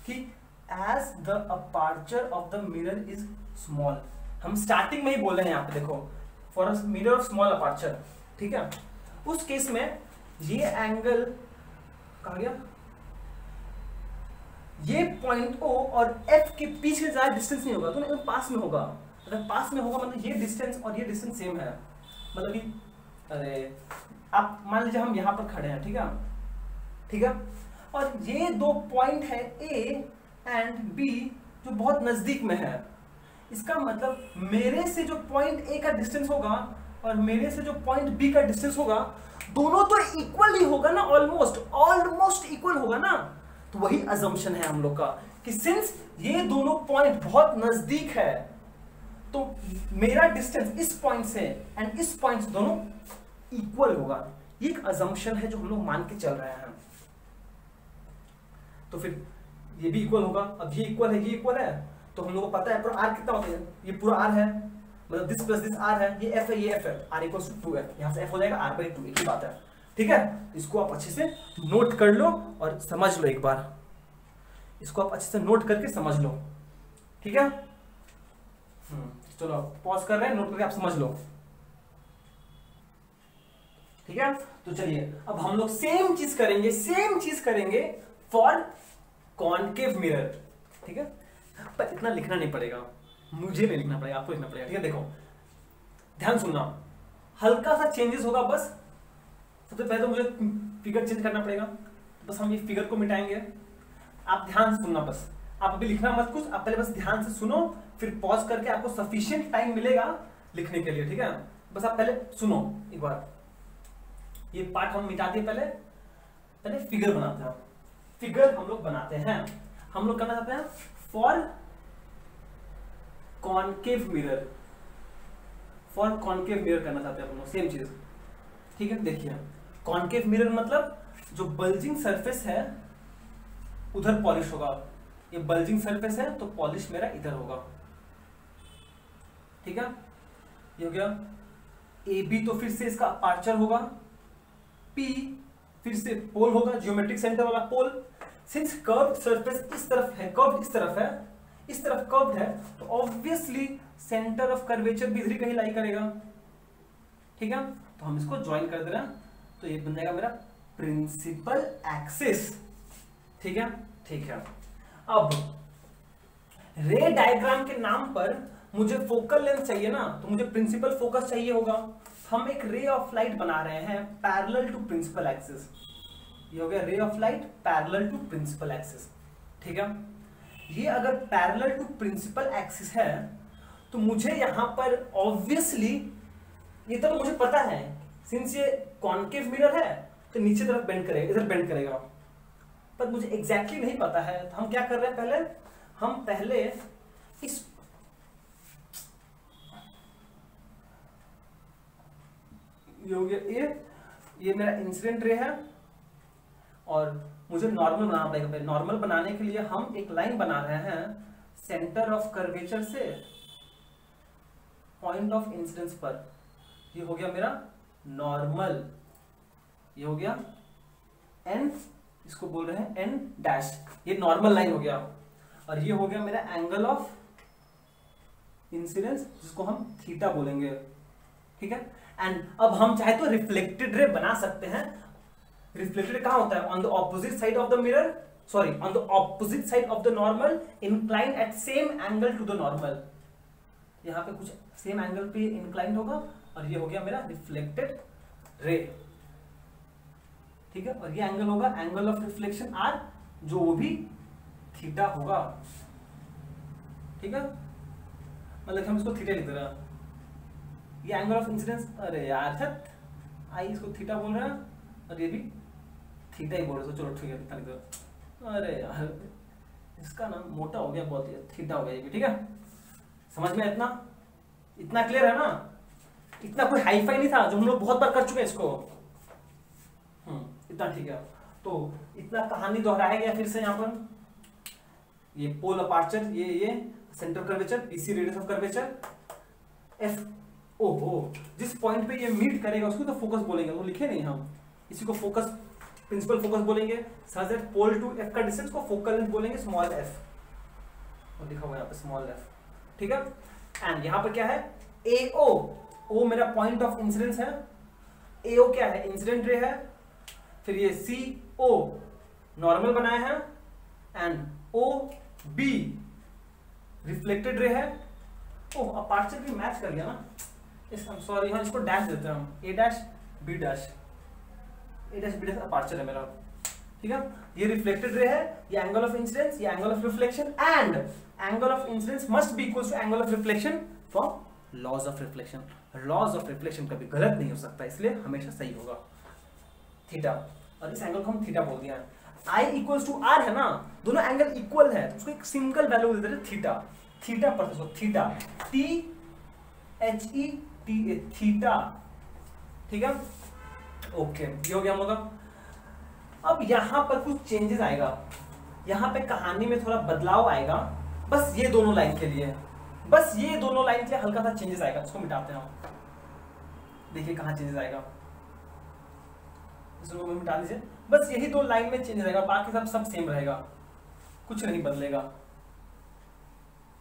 कि as the aperture of the mirror is small, हम स्टार्टिंग में ही बोल रहे हैं यहाँ पे देखो, for a mirror of small aperture, ठीक है। उस केस में ये एंगल कहा गया, ये पॉइंट ओ और एफ के बीच में ज्यादा डिस्टेंस नहीं होगा, तो एकदम पास में होगा। अगर पास में होगा मतलब ये डिस्टेंस और ये डिस्टेंस सेम है, मतलब कि अरे आप मान लीजिए हम यहाँ पर खड़े हैं, ठीक है, ठीक है, और ये दो पॉइंट है ए एंड बी जो बहुत नजदीक में है। इसका मतलब मेरे से जो पॉइंट ए का डिस्टेंस होगा और मेरे से जो पॉइंट बी का डिस्टेंस होगा, दोनों तो इक्वल ही होगा ना, ऑलमोस्ट इक्वल होगा ना। तो वही अजम्पशन है हम लोग का कि सिंस ये दोनों पॉइंट बहुत नजदीक है, तो मेरा डिस्टेंस इस पॉइंट से एंड इस पॉइंट से दोनों इक्वल होगा। ये एक अजम्पशन है जो हम लोग मान के चल रहे हैं। तो फिर ये भी इक्वल होगा, अब ये इक्वल है, ये इक्वल है, तो हम लोग को पता है पूरा आर कितना होता है, ये पूरा आर है, मतलब दिस प्लस दिस आर है, ये एफ है, ये एफ है, आर इक्वल्स टू 2f, यहां से एफ हो जाएगा आर बाई 2, एक ही बात है, ठीक है। इसको आप अच्छे से नोट कर लो और समझ लो एक बार, इसको आप अच्छे से नोट करके समझ लो, ठीक है। चलो पॉज कर रहे हैं, नोट करके आप समझ लो, ठीक है। तो चलिए अब हम लोग सेम चीज करेंगे फॉर कॉनकेव मिरर, ठीक है। पर इतना लिखना नहीं पड़ेगा, मुझे नहीं लिखना पड़ेगा, आपको लिखना पड़ेगा, ठीक है। देखो ध्यान सुनना, हल्का सा चेंजेस होगा बस। सबसे पहले तो मुझे फिगर चेंज करना पड़ेगा, बस हम ये फिगर को मिटाएंगे। आप ध्यान से सुनना, बस आप अभी लिखना मत कुछ, आप पहले बस ध्यान से सुनो, फिर पॉज करके आपको सफिशिएंट टाइम मिलेगा लिखने के लिए, ठीक है। बस आप पहले सुनो एक बार, ये पार्ट हम मिटाते हैं, पहले फिगर बनाते हैं। फिगर हम लोग बनाते हैं, हम लोग करना चाहते हैं फॉर कॉनकेव मिरर, करना चाहते हैं हम लोग सेम चीज, ठीक है। देखिए कॉनकेव मिरर मतलब जो बल्जिंग सरफेस है उधर पॉलिश होगा, ये बल्जिंग सरफेस है तो पॉलिश मेरा इधर होगा, ठीक है। ये हो गया ए बी, तो फिर से इसका अपर्चर होगा, पी फिर से पोल होगा, जियोमेट्रिक सेंटर वाला पोल। सिंस कर्व्ड सरफेस इस तरफ है, कर्व्ड इस तरफ है, इस तरफ कर्व्ड है, तो ऑब्वियसली सेंटर ऑफ कर्वेचर भी इधर कहीं लाई करेगा, ठीक है। तो हम इसको ज्वाइन कर दे रहे हैं, तो ये बन जाएगा मेरा प्रिंसिपल एक्सिस, ठीक है, ठीक है। अब रे डायग्राम के नाम पर मुझे फोकल लेंथ चाहिए ना, तो मुझे प्रिंसिपल फोकस चाहिए होगा। हम एक रे ऑफ लाइट बना रहे हैं पैरेलल टू प्रिंसिपल एक्सिस, ये हो गया ray of light parallel to principal axis, ठीक है। ये अगर पैरेलल टू प्रिंसिपल एक्सिस है तो मुझे यहां पर ऑब्वियसली, ये तो मुझे पता है, सिंस ये कॉनकेव मिरर है तो नीचे तरफ बेंड करेगा, इधर बेंड करेगा, पर मुझे एग्जैक्टली नहीं पता है। तो हम क्या कर रहे हैं, हम पहले इस ये मेरा इंसिडेंट रे है और मुझे नॉर्मल बनाना पड़ेगा। नॉर्मल बनाने के लिए हम एक लाइन बना रहे हैं सेंटर ऑफ कर्वेचर से पॉइंट ऑफ इंसिडेंस पर, ये हो गया मेरा नॉर्मल, ये हो गया एन, इसको बोल रहे हैं एन डैश, ये नॉर्मल लाइन हो गया, और ये हो गया मेरा एंगल ऑफ इंसिडेंस जिसको हम थीटा बोलेंगे, ठीक है। एंड अब हम चाहे तो रिफ्लेक्टेड रे बना सकते हैं। रिफ्लेक्टेड कहां होता है, on the opposite side of the mirror, sorry on the opposite side of the normal, incline at same angle to the normal, यहां पे कुछ सेम एंगल पे इंक्लाइन होगा, और ये हो गया मेरा रिफ्लेक्टेड रे, ठीक है। और ये एंगल होगा एंगल ऑफ रिफ्लेक्शन आर, जो वो भी थीटा होगा, ठीक है। मतलब हम इसको थीटा लिख दे रहे हैं, ये एंगल ऑफ इंसिडेंस, अरे यार छत आई, इसको थीटा बोल रहे हैं और ये भी थीटा ही बोल रहे, चलो ठीक है, लिख दो। अरे यार इसका ना मोटा हो गया बहुत, थीटा हो गया ये भी, ठीक है। समझ में इतना क्लियर है ना, इतना कोई हाई फाई नहीं था जो हम लोग बहुत बार कर चुके हैं इसको, इतना ठीक है। तो इतना कहानी दोहराया गया फिर से यहाँ पर, ये पोल अपर्चर, ये centre curvature, PC radius of curvature, F, ओहो जिस पॉइंट पे ये मीट करेगा उसको तो फोकस बोलेंगे, वो लिखे नहीं हम, इसी को फोकस प्रिंसिपल फोकस बोलेंगे, such that pole to F का डिस्टेंस को फोकल लेंथ बोलेंगे स्मॉल एफ, और लिखा हुआ यहाँ पे स्मॉल एफ, ठीक है। एंड यहाँ पर क्या है, AO, O मेरा पॉइंट ऑफ इंसिडेंस है, AO क्या है, इंसिडेंट रे है, फिर ये CO नॉर्मल बनाया है, एंड OB रिफ्लेक्टेड रे है। ओह अपर्चर भी मैच कर गया ना, सॉरी हाँ इसको डैश देते हैं हम, A dash B dash, A dash B dash aperture है मेरा, ठीक है। ये रिफ्लेक्टेड रे है, ये एंगल ऑफ इंसिडेंस, ये angle of reflection, and angle of incidence must be equal to angle of reflection from laws of reflection. Laws of reflection कभी गलत नहीं हो सकता, इसलिए हमेशा सही होगा थीटा, और इस एंगल को हम थीटा बोल दिया है। I इक्वल्स टू R है ना, दोनों एंगल इक्वल है, उसको एक सिंगल वैल्यू दे देते हैं थीटा, थीटा पर तो थीटा THETA थीटा, ठीक है। ओके ये हो गया मतलब। अब यहां पर कुछ चेंजेस आएगा, यहां पे कहानी में थोड़ा बदलाव आएगा, बस ये दोनों लाइन के लिए, बस ये दोनों लाइन के लिए हल्का सा चेंजेस आएगा, उसको मिटाते हैं हम। देखिए कहां चेंजेस आएगा, इसको मिटा दीजिए, बस यही दो लाइन में चेंजेस आएगा, बाकी सब सेम रहेगा, कुछ नहीं बदलेगा,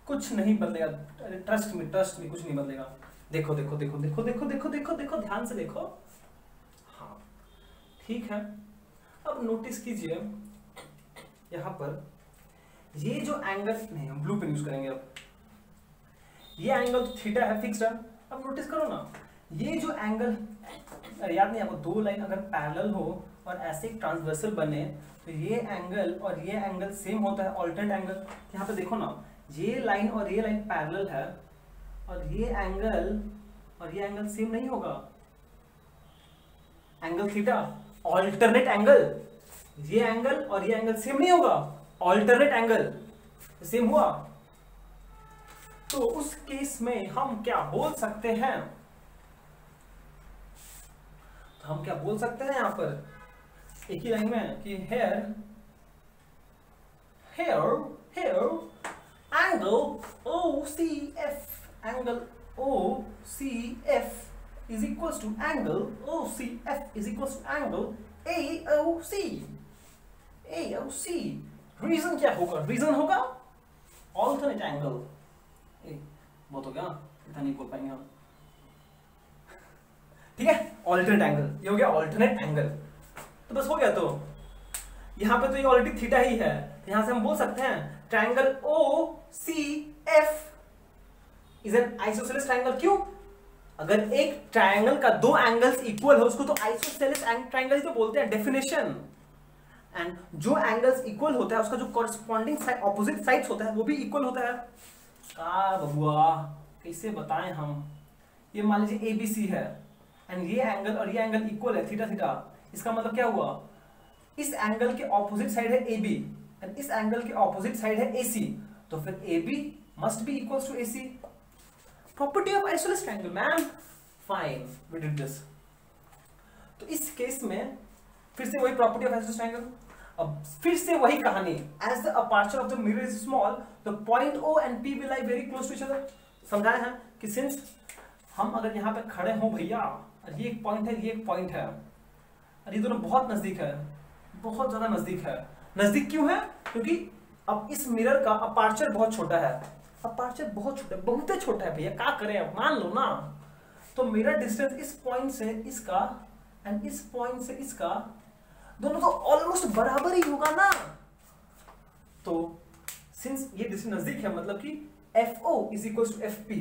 कुछ नहीं बदलेगा, ट्रस्ट में कुछ नहीं बदलेगा। देखो देखो देखो देखो देखो देखो देखो देखो ध्यान से देखो, हाँ ठीक है। अब नोटिस कीजिए यहां पर ये जो एंगल, नहीं हम ब्लू पेन यूज करेंगे, अब ये एंगल तो थीटा है, फिक्स्ड है। अब नोटिस करो ना, ये जो एंगल, याद नहीं आपको, दो लाइन अगर पैरेलल हो और ऐसे एक ट्रांसवर्सल बने तो ये एंगल और ये एंगल सेम होता है, ऑल्टरनेट एंगल। यहाँ पे देखो ना, ये लाइन और ये लाइन पैरेलल है, और ये एंगल सेम नहीं होगा, एंगल थीटा ऑल्टरनेट एंगल, ये एंगल और ये एंगल सेम नहीं होगा, ऑल्टरनेट एंगल सेम हुआ। तो उस केस में हम क्या बोल सकते हैं, तो हम क्या बोल सकते हैं यहां पर एक ही लाइन में कि here angle OCF, angle OCF is equals to angle OCF is equals to angle AOC। Reason क्या होगा, रीजन होगा ऑल्टरनेट एंगल। बहुत हो गया, इतना नहीं बोल पाएंगे हम, ठीक है। ऑल्टरनेट एंगल, ये हो गया ऑल्टरनेट एंगल, तो बस हो गया। तो यहां पे तो ये ऑलरेडी थीटा ही है, तो यहां से हम बोल सकते हैं triangle OCF is an isosceles triangle. क्यों, अगर एक ट्रायंगल का दो एंगल्स इक्वल हो उसको तो आइसोसेलेस ट्रायंगल ही तो बोलते हैं, डेफिनेशन। एंड जो एंगल्स इक्वल होता है उसका जो कॉरेस्पॉन्डिंग साइड, ऑपोजिट साइड्स होता है वो भी इक्वल होता है। का बबुआ कैसे बताएं हम, ये मान लीजिए ABC है एंड ये एंगल और ये एंगल इक्वल है, थीटा थीटा, इसका मतलब क्या हुआ, इस एंगल के ऑपोजिट साइड है AB एंड इस एंगल के ऑपोजिट साइड है AC, तो फिर AB must be equals to AC। Property of isosceles triangle ma'am, fine we did this. तो इस केस में फिर से वही प्रॉपर्टी ऑफ आइसोसेलेस ट्रायंगल, अब फिर से वही कहानी, as the aperture of the mirror is small the point O and P will lie very close to each other। समझाए हैं कि सिंस हम अगर यहाँ पे खड़े हों भैया, और ये एक पॉइंट है, ये एक पॉइंट है, और ये दोनों बहुत नजदीक है, बहुत ज्यादा नजदीक है। नजदीक क्यों है, क्योंकि अब इस मिरर का अपर्चर बहुत छोटा है, अपर्चर बहुत छोटा, बहुत ही छोटा है भैया, क्या करें अब, मान लो ना। तो मिरर डिस्टेंस इस पॉइंट से इसका एंड इस पॉइंट से इसका, दोनों तो ऑलमोस्ट बराबर ही होगा ना। तो सिंस ये डिस्टेंस नजदीक है, मतलब कि FO is equal to FP,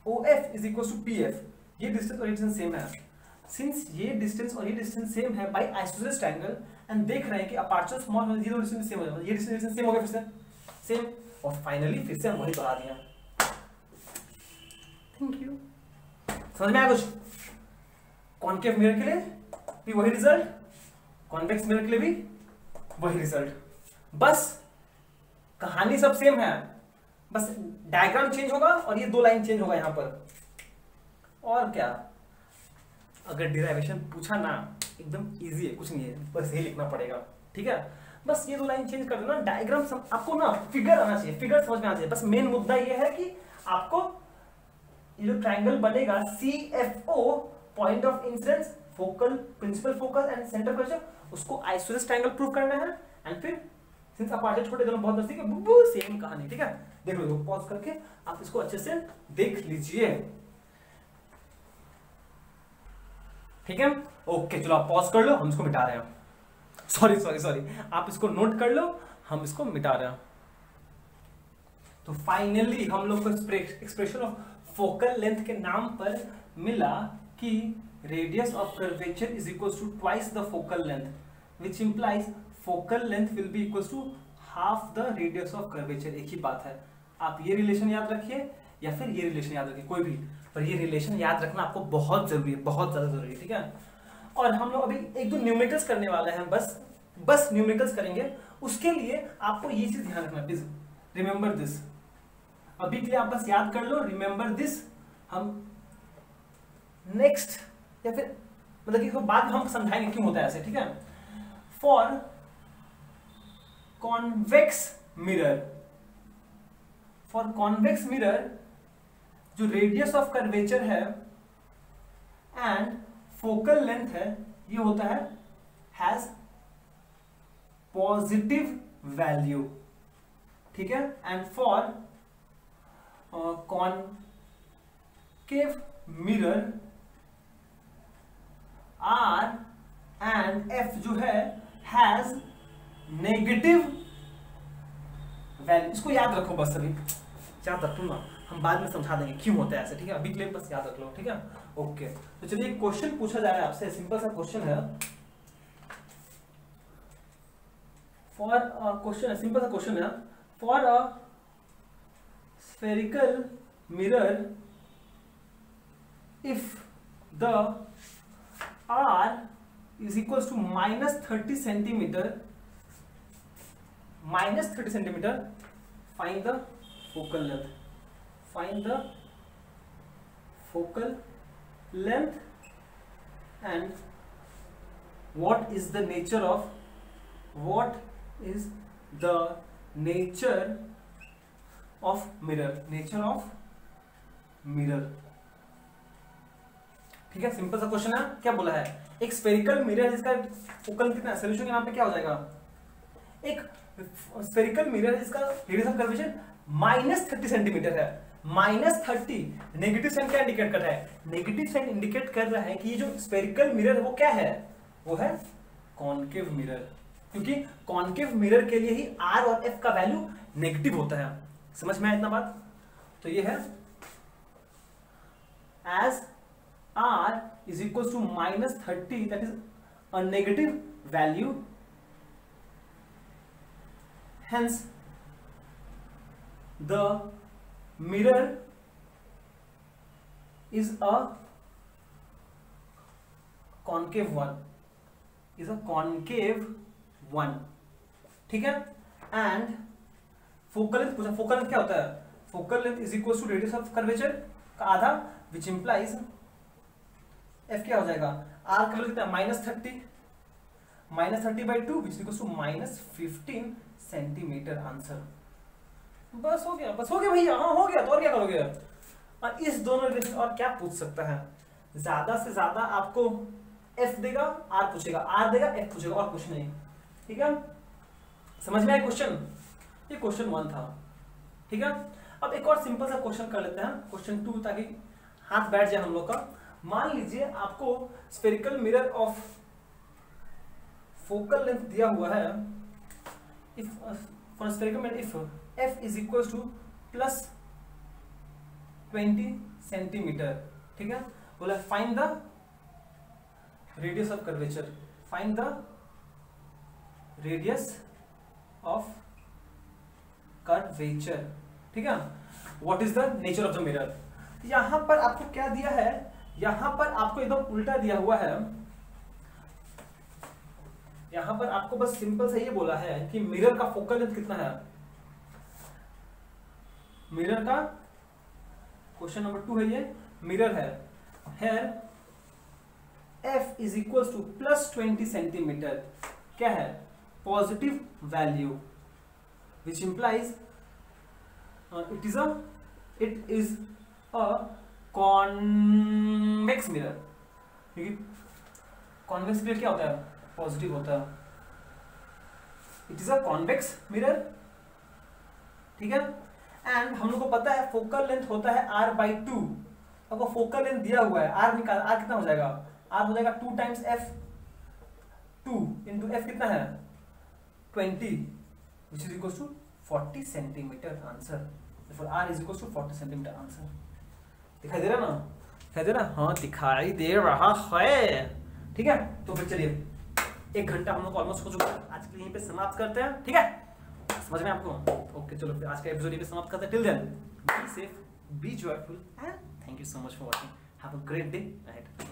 OF is equal to PF, ये डिस्टेंस और ये डिस्टेंस सेम है। सिंस ये डिस्टेंस और ये डिस्टेंस सेम है बाय आइसोसेलेस ट्रायंगल, एंड देख रहे हैं कि अपर्चर स्मॉल है, ये दो डिस्टेंस सेम हो जाएगा, ये डिस्टेंस सेम हो गया, फिर से सेम, और फाइनली फिर से हम वही बढ़ा दिया। थैंक यू, समझ में आया कुछ। कॉन्केव मिरर के लिए भी वही रिजल्ट, कॉन्वेक्स मिरर के लिए भी वही रिजल्ट, बस कहानी सब सेम है, बस डायग्राम चेंज होगा और ये दो लाइन चेंज होगा यहां पर, और क्या। अगर डिराइवेशन पूछा ना, एकदम इजी है, कुछ नहीं है, बस यही लिखना पड़ेगा, ठीक है। बस ये दो लाइन चेंज कर देना, डायग्राम आपको ना फिगर आना चाहिए, फिगर समझ में आना चाहिए। बस मेन मुद्दा ये है कि आपको ये जो ट्रायंगल बनेगा CFO, point of incidence focal principal focus and centre curvature, उसको आइसोसेलेस ट्रायंगल प्रूव करना है। एंड फिर सिंस अपार्चर छोटे दोनों बहुत नजदीक है, सेम कहानी, ठीक है। देख लो, पॉज करके आप इसको अच्छे से देख लीजिए, ठीक है। ओके चलो आप पॉज कर लो, हम इसको मिटा रहे हैं। सॉरी, आप इसको नोट कर लो, हम इसको मिटा रहे हैं। तो फाइनली हम लोग को एक्सप्रेशन ऑफ फोकल लेंथ के नाम पर मिला कि radius of curvature is equal to twice the focal length, which implies focal length will be equal to half the radius of curvature. एक ही बात है, आप ये रिलेशन याद रखिए या फिर ये रिलेशन याद रखिए, कोई भी, पर ये रिलेशन याद रखना आपको बहुत जरूरी है, बहुत ज्यादा जरूरी है, ठीक है। और हम लोग अभी एक दो न्यूमेरिकल्स करने वाले हैं, बस न्यूमेरिकल्स करेंगे। उसके लिए आपको ये चीज ध्यान रखना, प्लीज रिमेंबर दिस। अभी के लिए आप बस याद कर लो, रिमेंबर दिस। हम नेक्स्ट या फिर मतलब कि बाद में हम समझाएंगे क्यों होता है ऐसे, ठीक है। फॉर कॉन्वेक्स मिरर, जो रेडियस ऑफ कर्वेचर है एंड फोकल लेंथ है, ये होता है हैज पॉजिटिव वैल्यू, ठीक है। And for concave mirror R and F जो है हैज नेगेटिव वैल्यू। इसको याद रखो, बस अभी याद रखो ना, हम बाद में समझा देंगे क्यों होता है ऐसे, ठीक है। अभी के लिए बस याद रख लो, ठीक है। ओके, तो चलिए क्वेश्चन पूछा जा रहा है आपसे, सिंपल सा क्वेश्चन है। फॉर क्वेश्चन, सिंपल सा क्वेश्चन है, for a spherical mirror if the R is equals to minus 30 centimeter, find the focal length. Find the focal length and what is the nature of mirror. ठीक है, simple सा question है। क्या बोला है, एक स्फेरिकल मिरर जिसका focal कितना है, सोल्यूशन के नाम पे क्या हो जाएगा, एक स्फेरिकल मिरर जिसका रेडियस ऑफ कर्वेचर -30 सेंटीमीटर है। -30 नेगेटिव साइन क्या इंडिकेट कर रहा है, नेगेटिव साइन इंडिकेट कर रहा है कि ये जो स्फेरिकल मिरर है वो क्या है, वो है कॉनकेव मिरर, क्योंकि कॉनकेव मिरर के लिए ही R और F का वैल्यू नेगेटिव होता है। समझ में आया इतना बात। तो ये है as R is equals to -30, that is a negative value, hence the mirror is a concave one, ठीक है। एंड फोकल लेंथ पूछा, फोकल लेंथ क्या होता है, focal length is equal to radius of curvature का आधा, विच इंप्लाइज F क्या हो जाएगा, R का वैल्यू कितना है -30/2 which equals to -15 centimetre. Answer बस हो गया भैया, हाँ हो गया, तो और क्या करोगे। और इस दोनों रिलेशन और क्या पूछ सकता है, ज्यादा से ज्यादा आपको F देगा, R पूछेगा, R देगा, F पूछेगा, और कुछ नहीं, ठीक है। समझ में आया क्वेश्चन, ये क्वेश्चन 1 था, ठीक है। अब एक और सिंपल सा क्वेश्चन कर लेते हैं, क्वेश्चन 2, ताकि हाथ बैठ जाए हम लोग का। मान लीजिए आपको spherical mirror of focal length दिया हुआ है, if for spherical mirror if F is equal to +20 centimetre, ठीक है। बोला find the radius of curvature, find the radius of curvature, ठीक है। What is the nature of the mirror. यहां पर आपको क्या दिया है, यहां पर आपको एकदम उल्टा दिया हुआ है। यहां पर आपको बस सिंपल से ये बोला है कि मिरर का फोकल लेंथ कितना है। मिरर का क्वेश्चन नंबर 2 है, ये मिरर है, here F is equal to +20 centimetre, क्या है, positive value, which implies it is a convex mirror, convex mirror क्या होता है? पॉजिटिव होता है। It is a convex mirror, ठीक है। एंड हम लोग को पता है फोकल लेंथ होता है r/2। आपको फोकल लेंथ दिया हुआ है, r निकाल, r कितना हो जाएगा? r हो जाएगा 2 टाइम्स f, 2 इंटू f कितना है? 20, which is equals to 40 centimetre answer. therefore r is equals to 40 centimetre answer. दिखाई दे रहा ना? दिखाई दे रहा? हाँ दिखाई दे रहा है, ठीक है। तो फिर चलिए 1 घंटा हम लोग ऑलमोस्ट हो चुका है, आज के लिए यहीं पे समाप्त करते हैं, ठीक है। समझ में आपको? ओके चलो फिर आज का एपिसोड यहीं पे समाप्त करते हैं। Till then be safe, be joyful and thank you so much for watching. Have a great day ahead.